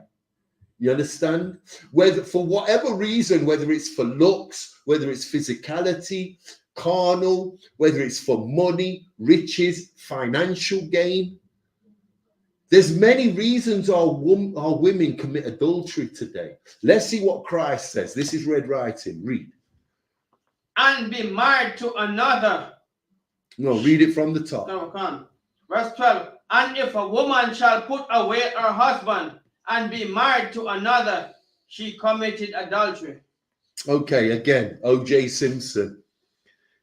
You understand? Whether for whatever reason, whether it's for looks, whether it's physicality, carnal, whether it's for money, riches, financial gain. There's many reasons our women commit adultery today. Let's see what Christ says. This is red writing. Read. And be married to another. No, read it from the top. No, come on. Verse 12. And if a woman shall put away her husband and be married to another, she committed adultery. Okay, again, O.J. Simpson.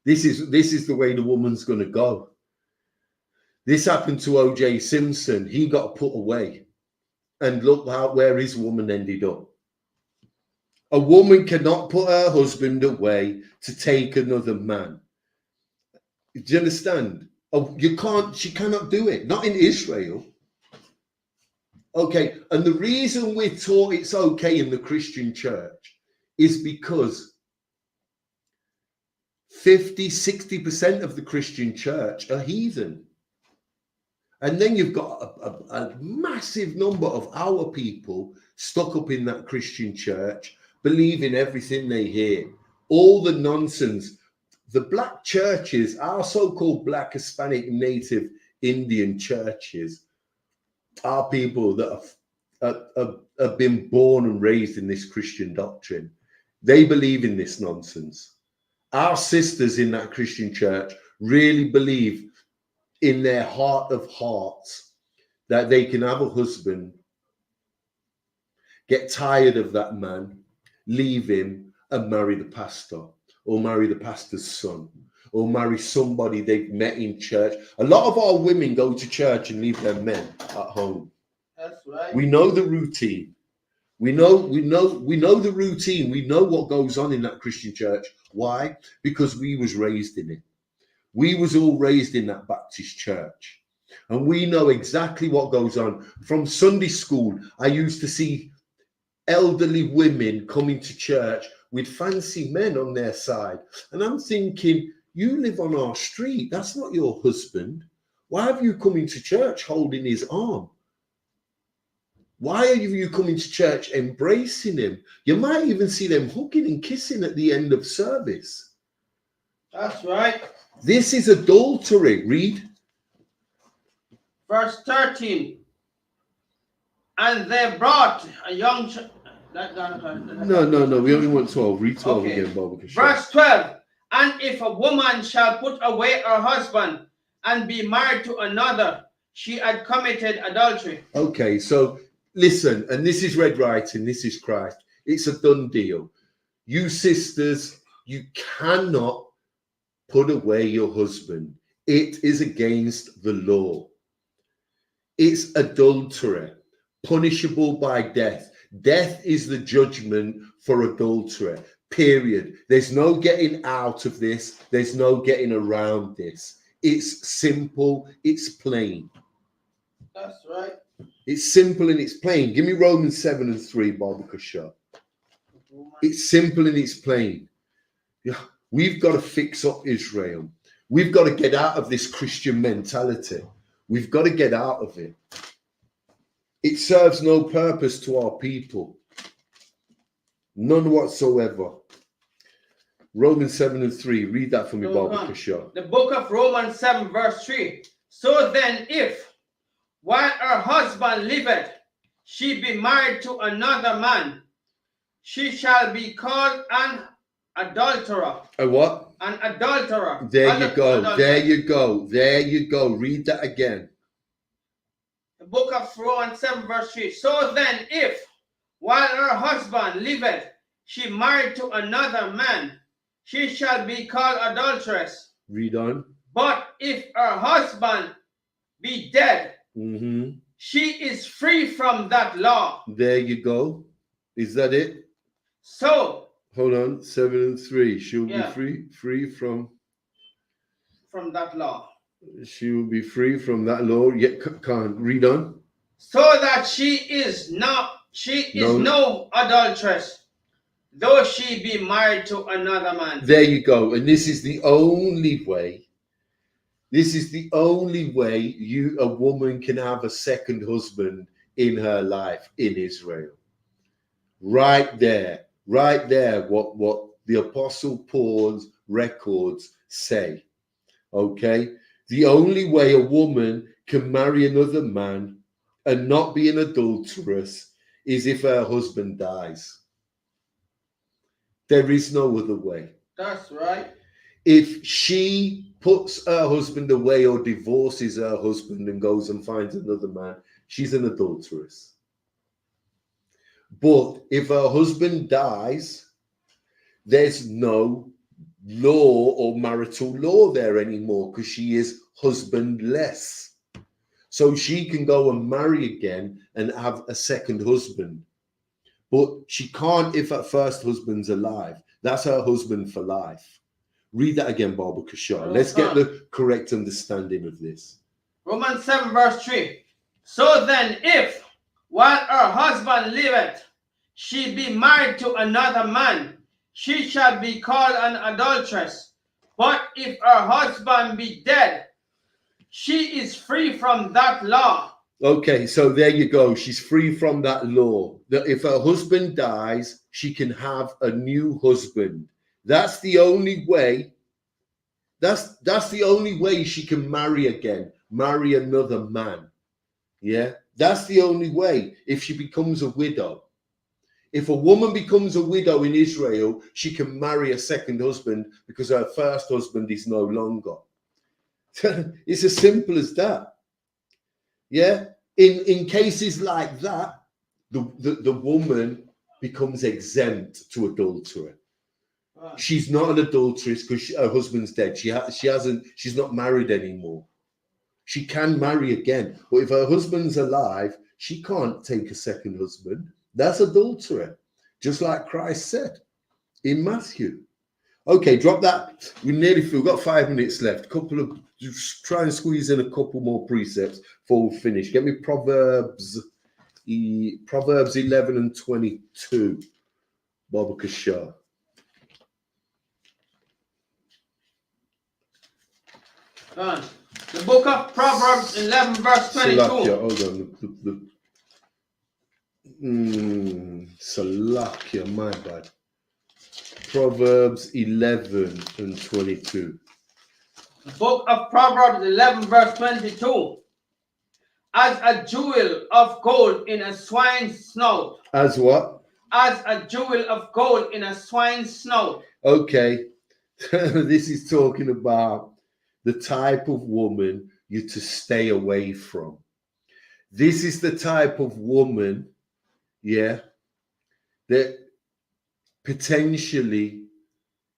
This is the way the woman's going to go. This happened to O.J. Simpson. He got put away. And look where his woman ended up. A woman cannot put her husband away to take another man. Do you understand? Oh, she cannot do it. Not in Israel. Okay, and the reason we're taught it's okay in the Christian church is because 50-60% of the Christian church are heathen. And then you've got a massive number of our people stuck up in that Christian church, believing everything they hear. All the nonsense. The black churches, our so-called black, Hispanic, Native Indian churches, are people that have been born and raised in this Christian doctrine. They believe in this nonsense. Our sisters in that Christian church really believe in their heart of hearts that they can have a husband, get tired of that man, leave him and marry the pastor, or marry the pastor's son, or marry somebody they've met in church. A lot of our women go to church and leave their men at home. That's right. We know the routine. We know the routine. We know what goes on in that Christian church. Why? Because we was raised in it. We was all raised in that Baptist church. And we know exactly what goes on. From Sunday school, I used to see elderly women coming to church with fancy men on their side. And I'm thinking, you live on our street. That's not your husband. Why have you come into church holding his arm? Why are you coming to church embracing him? You might even see them hugging and kissing at the end of service. That's right. This is adultery. Read. Verse 13. And they brought a young child. No. We only want 12. Read 12 again, Bob. Verse 12. And if a woman shall put away her husband and be married to another, she had committed adultery. Okay, so listen, and this is red writing, this is Christ. It's a done deal. You sisters, you cannot put away your husband. It is against the law. It's adultery, punishable by death. Death is the judgment for adultery, period. There's no getting out of this. There's no getting around this. It's simple. It's plain. That's right. It's simple and it's plain. Give me Romans 7 and 3, Barbara. It's simple and it's plain. Yeah, we've got to fix up Israel. We've got to get out of this Christian mentality. We've got to get out of it. It serves no purpose to our people. None whatsoever. Romans 7 and 3. Read that for me, Barbara. The book of Romans 7 verse 3. So then if, while her husband liveth, she be married to another man, she shall be called an adulterer. A what? An adulterer. There you go. There you go. There you go. Read that again. The book of Romans 7 verse 3. So then if, while her husband liveth, she married to another man, she shall be called adulteress. Read on. But if her husband be dead, she is free from that law. There you go. Is that it? So. Hold on. 7 and 3. She'll be free from that law. She will be free from that law. Yet can't read on. So that she is no adulteress, though she be married to another man. There you go. And this is the only way. This is the only way a woman can have a second husband in her life in Israel. Right there. What the Apostle Paul's records say. Okay. The only way a woman can marry another man and not be an adulteress is if her husband dies. There is no other way. That's right. If she puts her husband away or divorces her husband and goes and finds another man, she's an adulteress. But if her husband dies, there's no law or marital law there anymore because she is husbandless. So she can go and marry again and have a second husband. But she can't if her first husband's alive. That's her husband for life. Read that again, Barbara Kashar. Let's get the correct understanding of this. Romans 7 verse 3. So then if, while her husband liveth, she be married to another man, she shall be called an adulteress. But if her husband be dead, she is free from that law. Okay, so there you go. She's free from that law. That if her husband dies, she can have a new husband. That's the only way. That's the only way she can marry again, marry another man. Yeah, that's the only way if she becomes a widow. If a woman becomes a widow in Israel, she can marry a second husband because her first husband is no longer. It's as simple as that. Yeah. In cases like that, the woman becomes exempt to adultery. She's not an adulteress because her husband's dead. She's not married anymore. She can marry again. But if her husband's alive, she can't take a second husband. That's adultery. Just like Christ said in Matthew. Okay, drop that. We've got 5 minutes left. Just try and squeeze in a couple more precepts before we finish. Get me Proverbs 11 and 22. Baba Kashar. The book of Proverbs 11 verse 22. Hold on. Salakia, my bad. Proverbs 11 and 22. Book of Proverbs 11 verse 22. As a jewel of gold in a swine's snout. As what? As a jewel of gold in a swine's snout. Okay. This is talking about the type of woman you're to stay away from. This is the type of woman, yeah, that potentially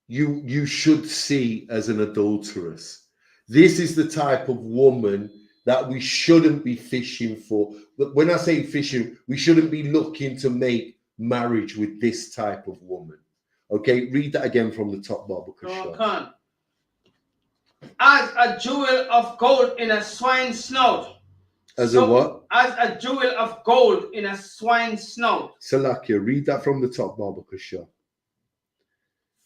you should see as an adulteress. This is the type of woman that we shouldn't be fishing for. But when I say fishing, we shouldn't be looking to make marriage with this type of woman. Okay, read that again from the top, Baba Kasha. As a jewel of gold in a swine's snout. As a what? As a jewel of gold in a swine's snout. Salakia, read that from the top, Baba Kasha.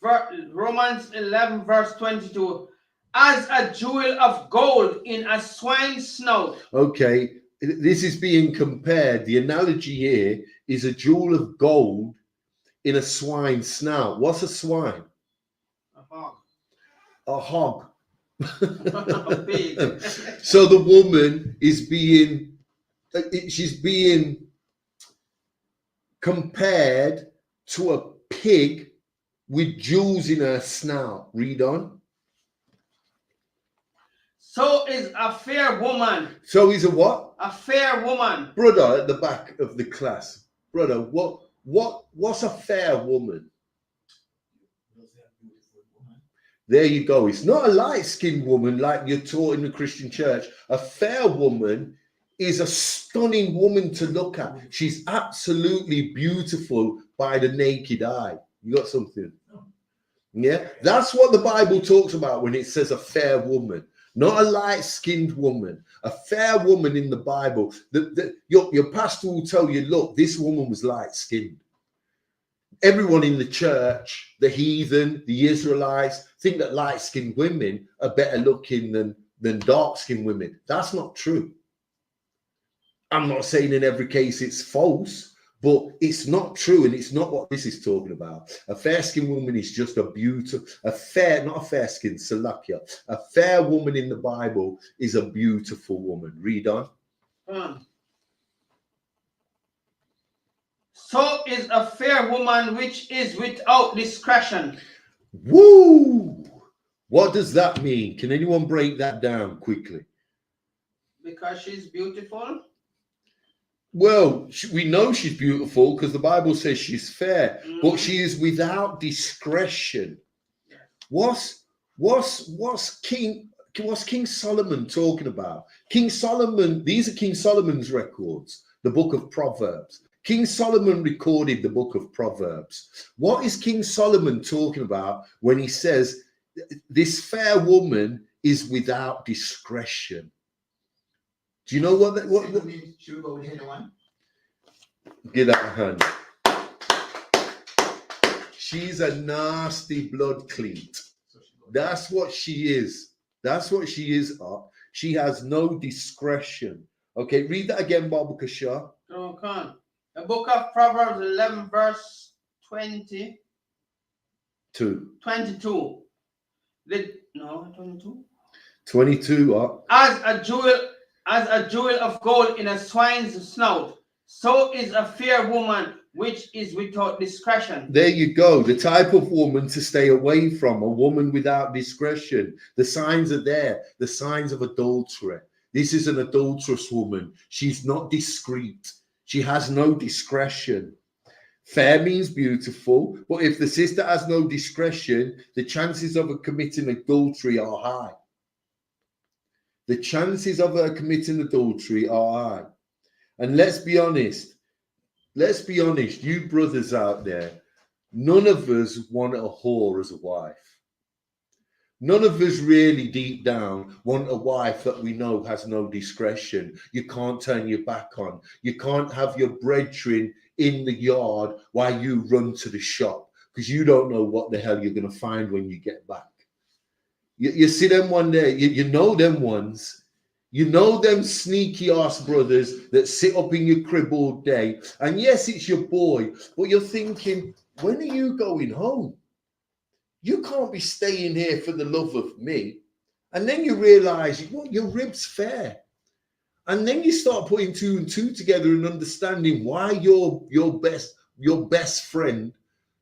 Romans 11 verse 22. As a jewel of gold in a swine's snout. Okay, this is being compared. The analogy here is a jewel of gold in a swine's snout. What's a swine? A hog. A hog. So the woman is she's being compared to a pig with jewels in her snout. Read on. So is a fair woman. So is a what? A fair woman. Brother at the back of the class. Brother, what's a fair woman? There you go. It's not a light-skinned woman like you're taught in the Christian church. A fair woman is a stunning woman to look at. She's absolutely beautiful by the naked eye. You got something? Yeah, that's what the Bible talks about when it says a fair woman. Not a light-skinned woman, a fair woman in the Bible. Your pastor will tell you, look, this woman was light-skinned. Everyone in the church, the heathen, the Israelites, think that light-skinned women are better looking than dark-skinned women. That's not true. I'm not saying in every case it's false, but it's not true, and it's not what this is talking about. A fair-skinned woman is just a beautiful, not a fair-skinned, Salakia. A fair woman in the Bible is a beautiful woman. Read on. So is a fair woman which is without discretion. Woo! What does that mean? Can anyone break that down quickly? Because she's beautiful. Well, we know she's beautiful because the Bible says she's fair, but she is without discretion. What's King Solomon talking about? King Solomon, these are King Solomon's records, the book of Proverbs. King Solomon recorded the book of Proverbs. What is King Solomon talking about when he says this fair woman is without discretion? Do you know what Should we go with the header one? Give that a hand. She's a nasty blood cleat. That's what she is. That's what she is. She has no discretion. Okay, read that again, Babu Kasha. Okay. The book of Proverbs 11 verse 22. 22. 22. As a jewel of gold in a swine's snout, so is a fair woman which is without discretion. There you go. The type of woman to stay away from, a woman without discretion. The signs are there. The signs of adultery. This is an adulterous woman. She's not discreet. She has no discretion. Fair means beautiful, but if the sister has no discretion, the chances of her committing adultery are high. The chances of her committing adultery are high. And let's be honest, you brothers out there, none of us want a whore as a wife. None of us really deep down want a wife that we know has no discretion. You can't turn your back on. You can't have your brethren in the yard while you run to the shop because you don't know what the hell you're going to find when you get back. You see them one day, you know them ones. You know them sneaky ass brothers that sit up in your crib all day. And yes, it's your boy, but you're thinking, when are you going home? You can't be staying here for the love of me. And then you realize, well, your rib's fair. And then you start putting two and two together and understanding why your best friend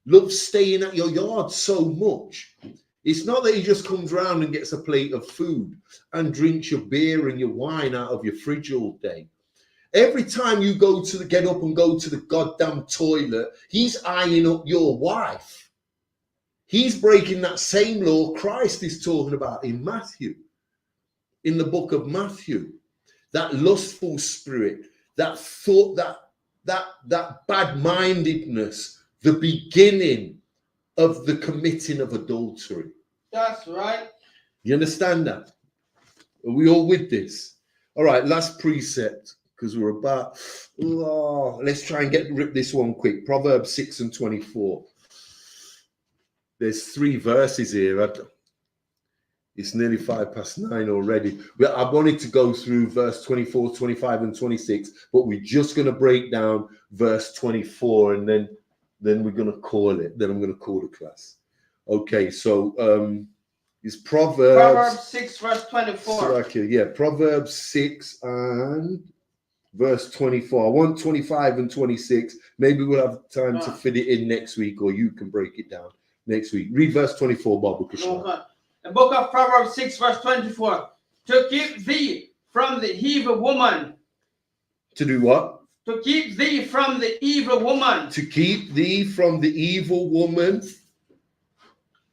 loves staying at your yard so much. It's not that he just comes around and gets a plate of food and drinks your beer and your wine out of your fridge all day. Every time you get up and go to the goddamn toilet, he's eyeing up your wife. He's breaking that same law Christ is talking about in Matthew, in the book of Matthew. That lustful spirit, that thought, that bad-mindedness, the beginning of the committing of adultery. That's right. You understand that? Are we all with this? All right, last precept, because we're about, let's try and rip this one quick. Proverbs 6 and 24. There's 3 verses here. It's nearly 9:05 already. I wanted to go through verse 24, 25, and 26, but we're just going to break down verse 24, and then we're going to call it. Then I'm going to call the class. Okay, so it's Proverbs 6, verse 24. So, okay, yeah, Proverbs 6 and verse 24. I want 25 and 26. Maybe we'll have time to fit it in next week, or you can break it down next week. Read verse 24, Babu Kushna. The book of Proverbs 6, verse 24. To keep thee from the evil woman. To do what? To keep thee from the evil woman. To keep thee from the evil woman.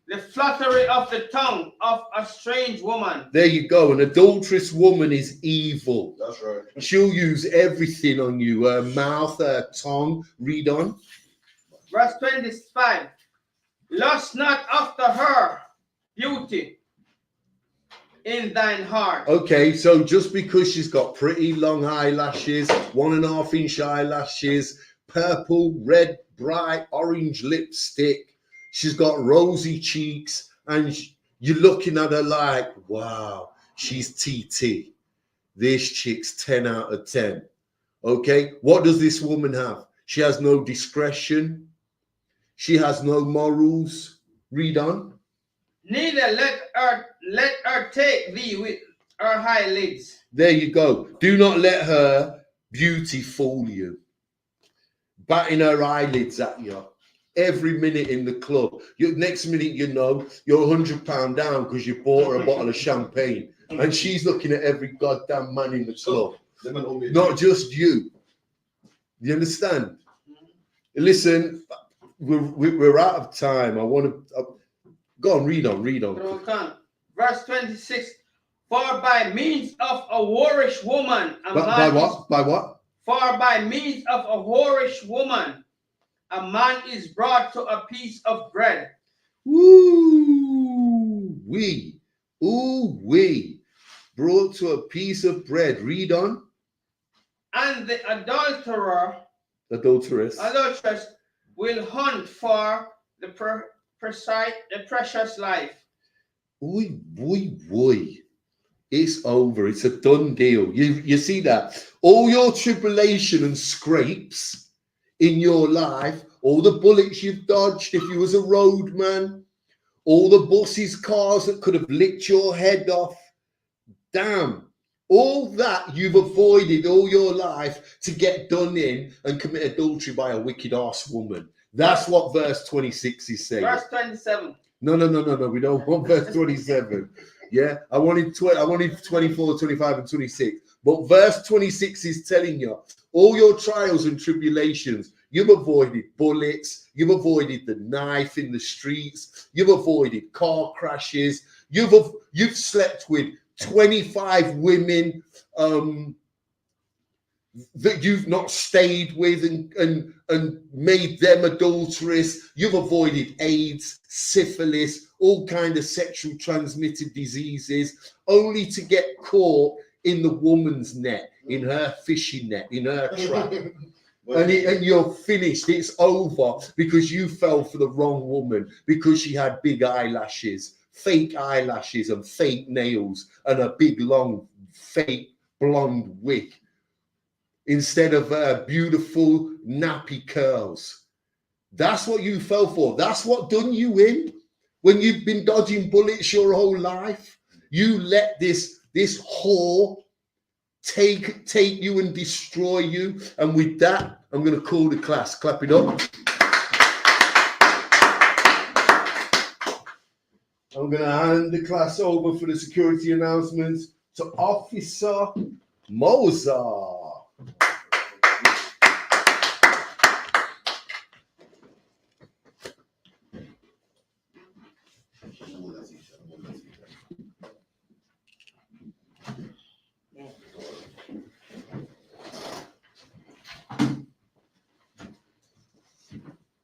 The flattery of the tongue of a strange woman. There you go. An adulterous woman is evil. That's right. She'll use everything on you. Her mouth, her tongue. Read on. Verse 25. Lust not after her beauty in thine heart. Okay, so just because she's got pretty long eyelashes, 1.5-inch eyelashes, purple, red, bright, orange lipstick, she's got rosy cheeks, and you're looking at her like, wow, she's TT. This chick's 10 out of 10. Okay, what does this woman have? She has no discretion. She has no morals. Read on. Neither let her take thee with her high lids. There you go. Do not let her beauty fool you. Batting her eyelids at you every minute in the club. Next minute, you know, you're £100 down because you bought her a bottle of champagne, and she's looking at every goddamn man in the club, not just you. You understand? Listen, we're out of time. I want to go on. Read on. Verse 26. For by means of a whorish woman, by what? For by means of a whorish woman, a man is brought to a piece of bread. Ooh wee. Brought to a piece of bread. Read on. And the adulteress will hunt for the precious life. Boy. It's over. It's a done deal. You see that? All your tribulation and scrapes in your life, all the bullets you've dodged if you was a roadman, all the buses, cars that could have licked your head off. Damn. All that you've avoided all your life to get done in and commit adultery by a wicked ass woman. That's what verse 26 is saying. Verse 27. No. We don't want verse 27. Yeah, I wanted 24, 25, and 26. But verse 26 is telling you all your trials and tribulations. You've avoided bullets. You've avoided the knife in the streets. You've avoided car crashes. You've slept with 25 women that you've not stayed with and made them adulterous. You've avoided AIDS, syphilis, all kind of sexual transmitted diseases, only to get caught in the woman's net, in her fishing net, in her trap. And you're finished. It's over because you fell for the wrong woman, because she had big eyelashes, fake eyelashes and fake nails and a big long fake blonde wig instead of beautiful nappy curls. That's what you fell for. That's what done you in. When you've been dodging bullets your whole life, you let this whore take you and destroy you. And with that, I'm going to call the class. Clap it up. I'm going to hand the class over for the security announcements to Officer Moser.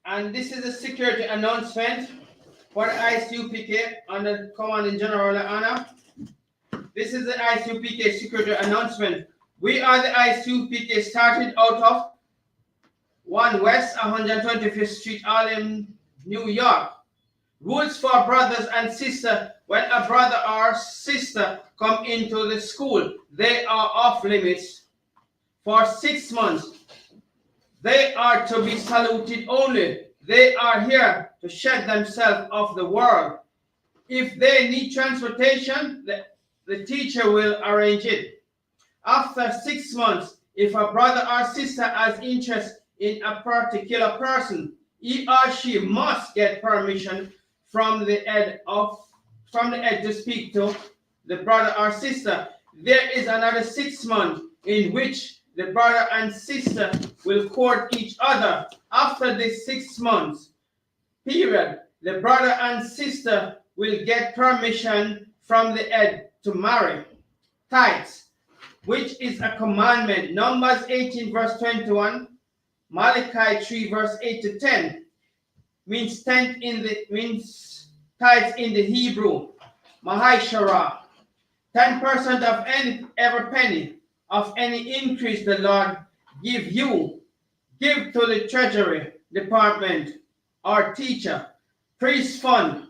And this is a security announcement for the I.S.U.P.K under Commanding General YAHANNA. This is the I.S.U.P.K security announcement. We are the I.S.U.P.K started out of 1 West 125th Street, Harlem, New York. Rules for brothers and sisters. When a brother or sister come into the school, they are off limits for 6 months. They are to be saluted only. They are here to shed themselves off the world. If they need transportation, the teacher will arrange it. After 6 months, if a brother or sister has interest in a particular person, he or she must get permission from the head to speak to the brother or sister. There is another 6 months in which the brother and sister will court each other. After this 6 months period, the brother and sister will get permission from the head to marry. Tithes, which is a commandment. Numbers 18 verse 21, Malachi 3 verse 8 to 10 means tithes in the Hebrew. Mahashara, 10% of every penny of any increase the Lord give to the treasury department or teacher. Priest fund,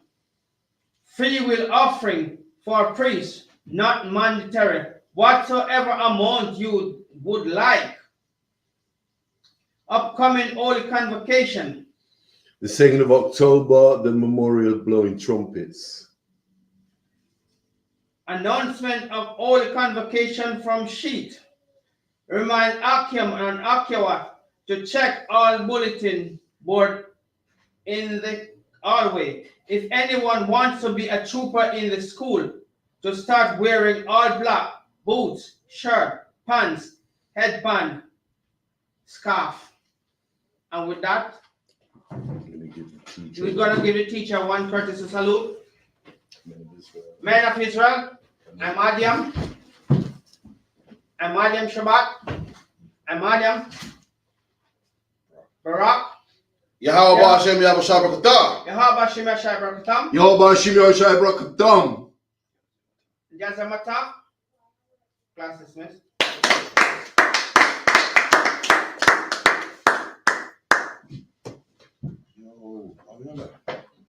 free will offering for priests, not mandatory. Whatsoever amount you would like. Upcoming Holy Convocation. The 2nd of October, the memorial blowing trumpets. Announcement of Holy Convocation from Sheet. Remind Akim and Akiwa to check all bulletin board in the hallway. If anyone wants to be a trooper in the school, to start wearing all black, boots, shirt, pants, headband, scarf. And with that, we're going to give the teacher one courtesy salute. Men of Israel, I'm Adiam Shabbat, I'm Adiam Barak. Yahweh Hashem Yahweh Shai Brakatam. Yahweh Hashem Yahweh Shai Brakatam. Yahweh Hashem Yahweh Shai Brakatam. Yazamata. Class dismissed. Yo,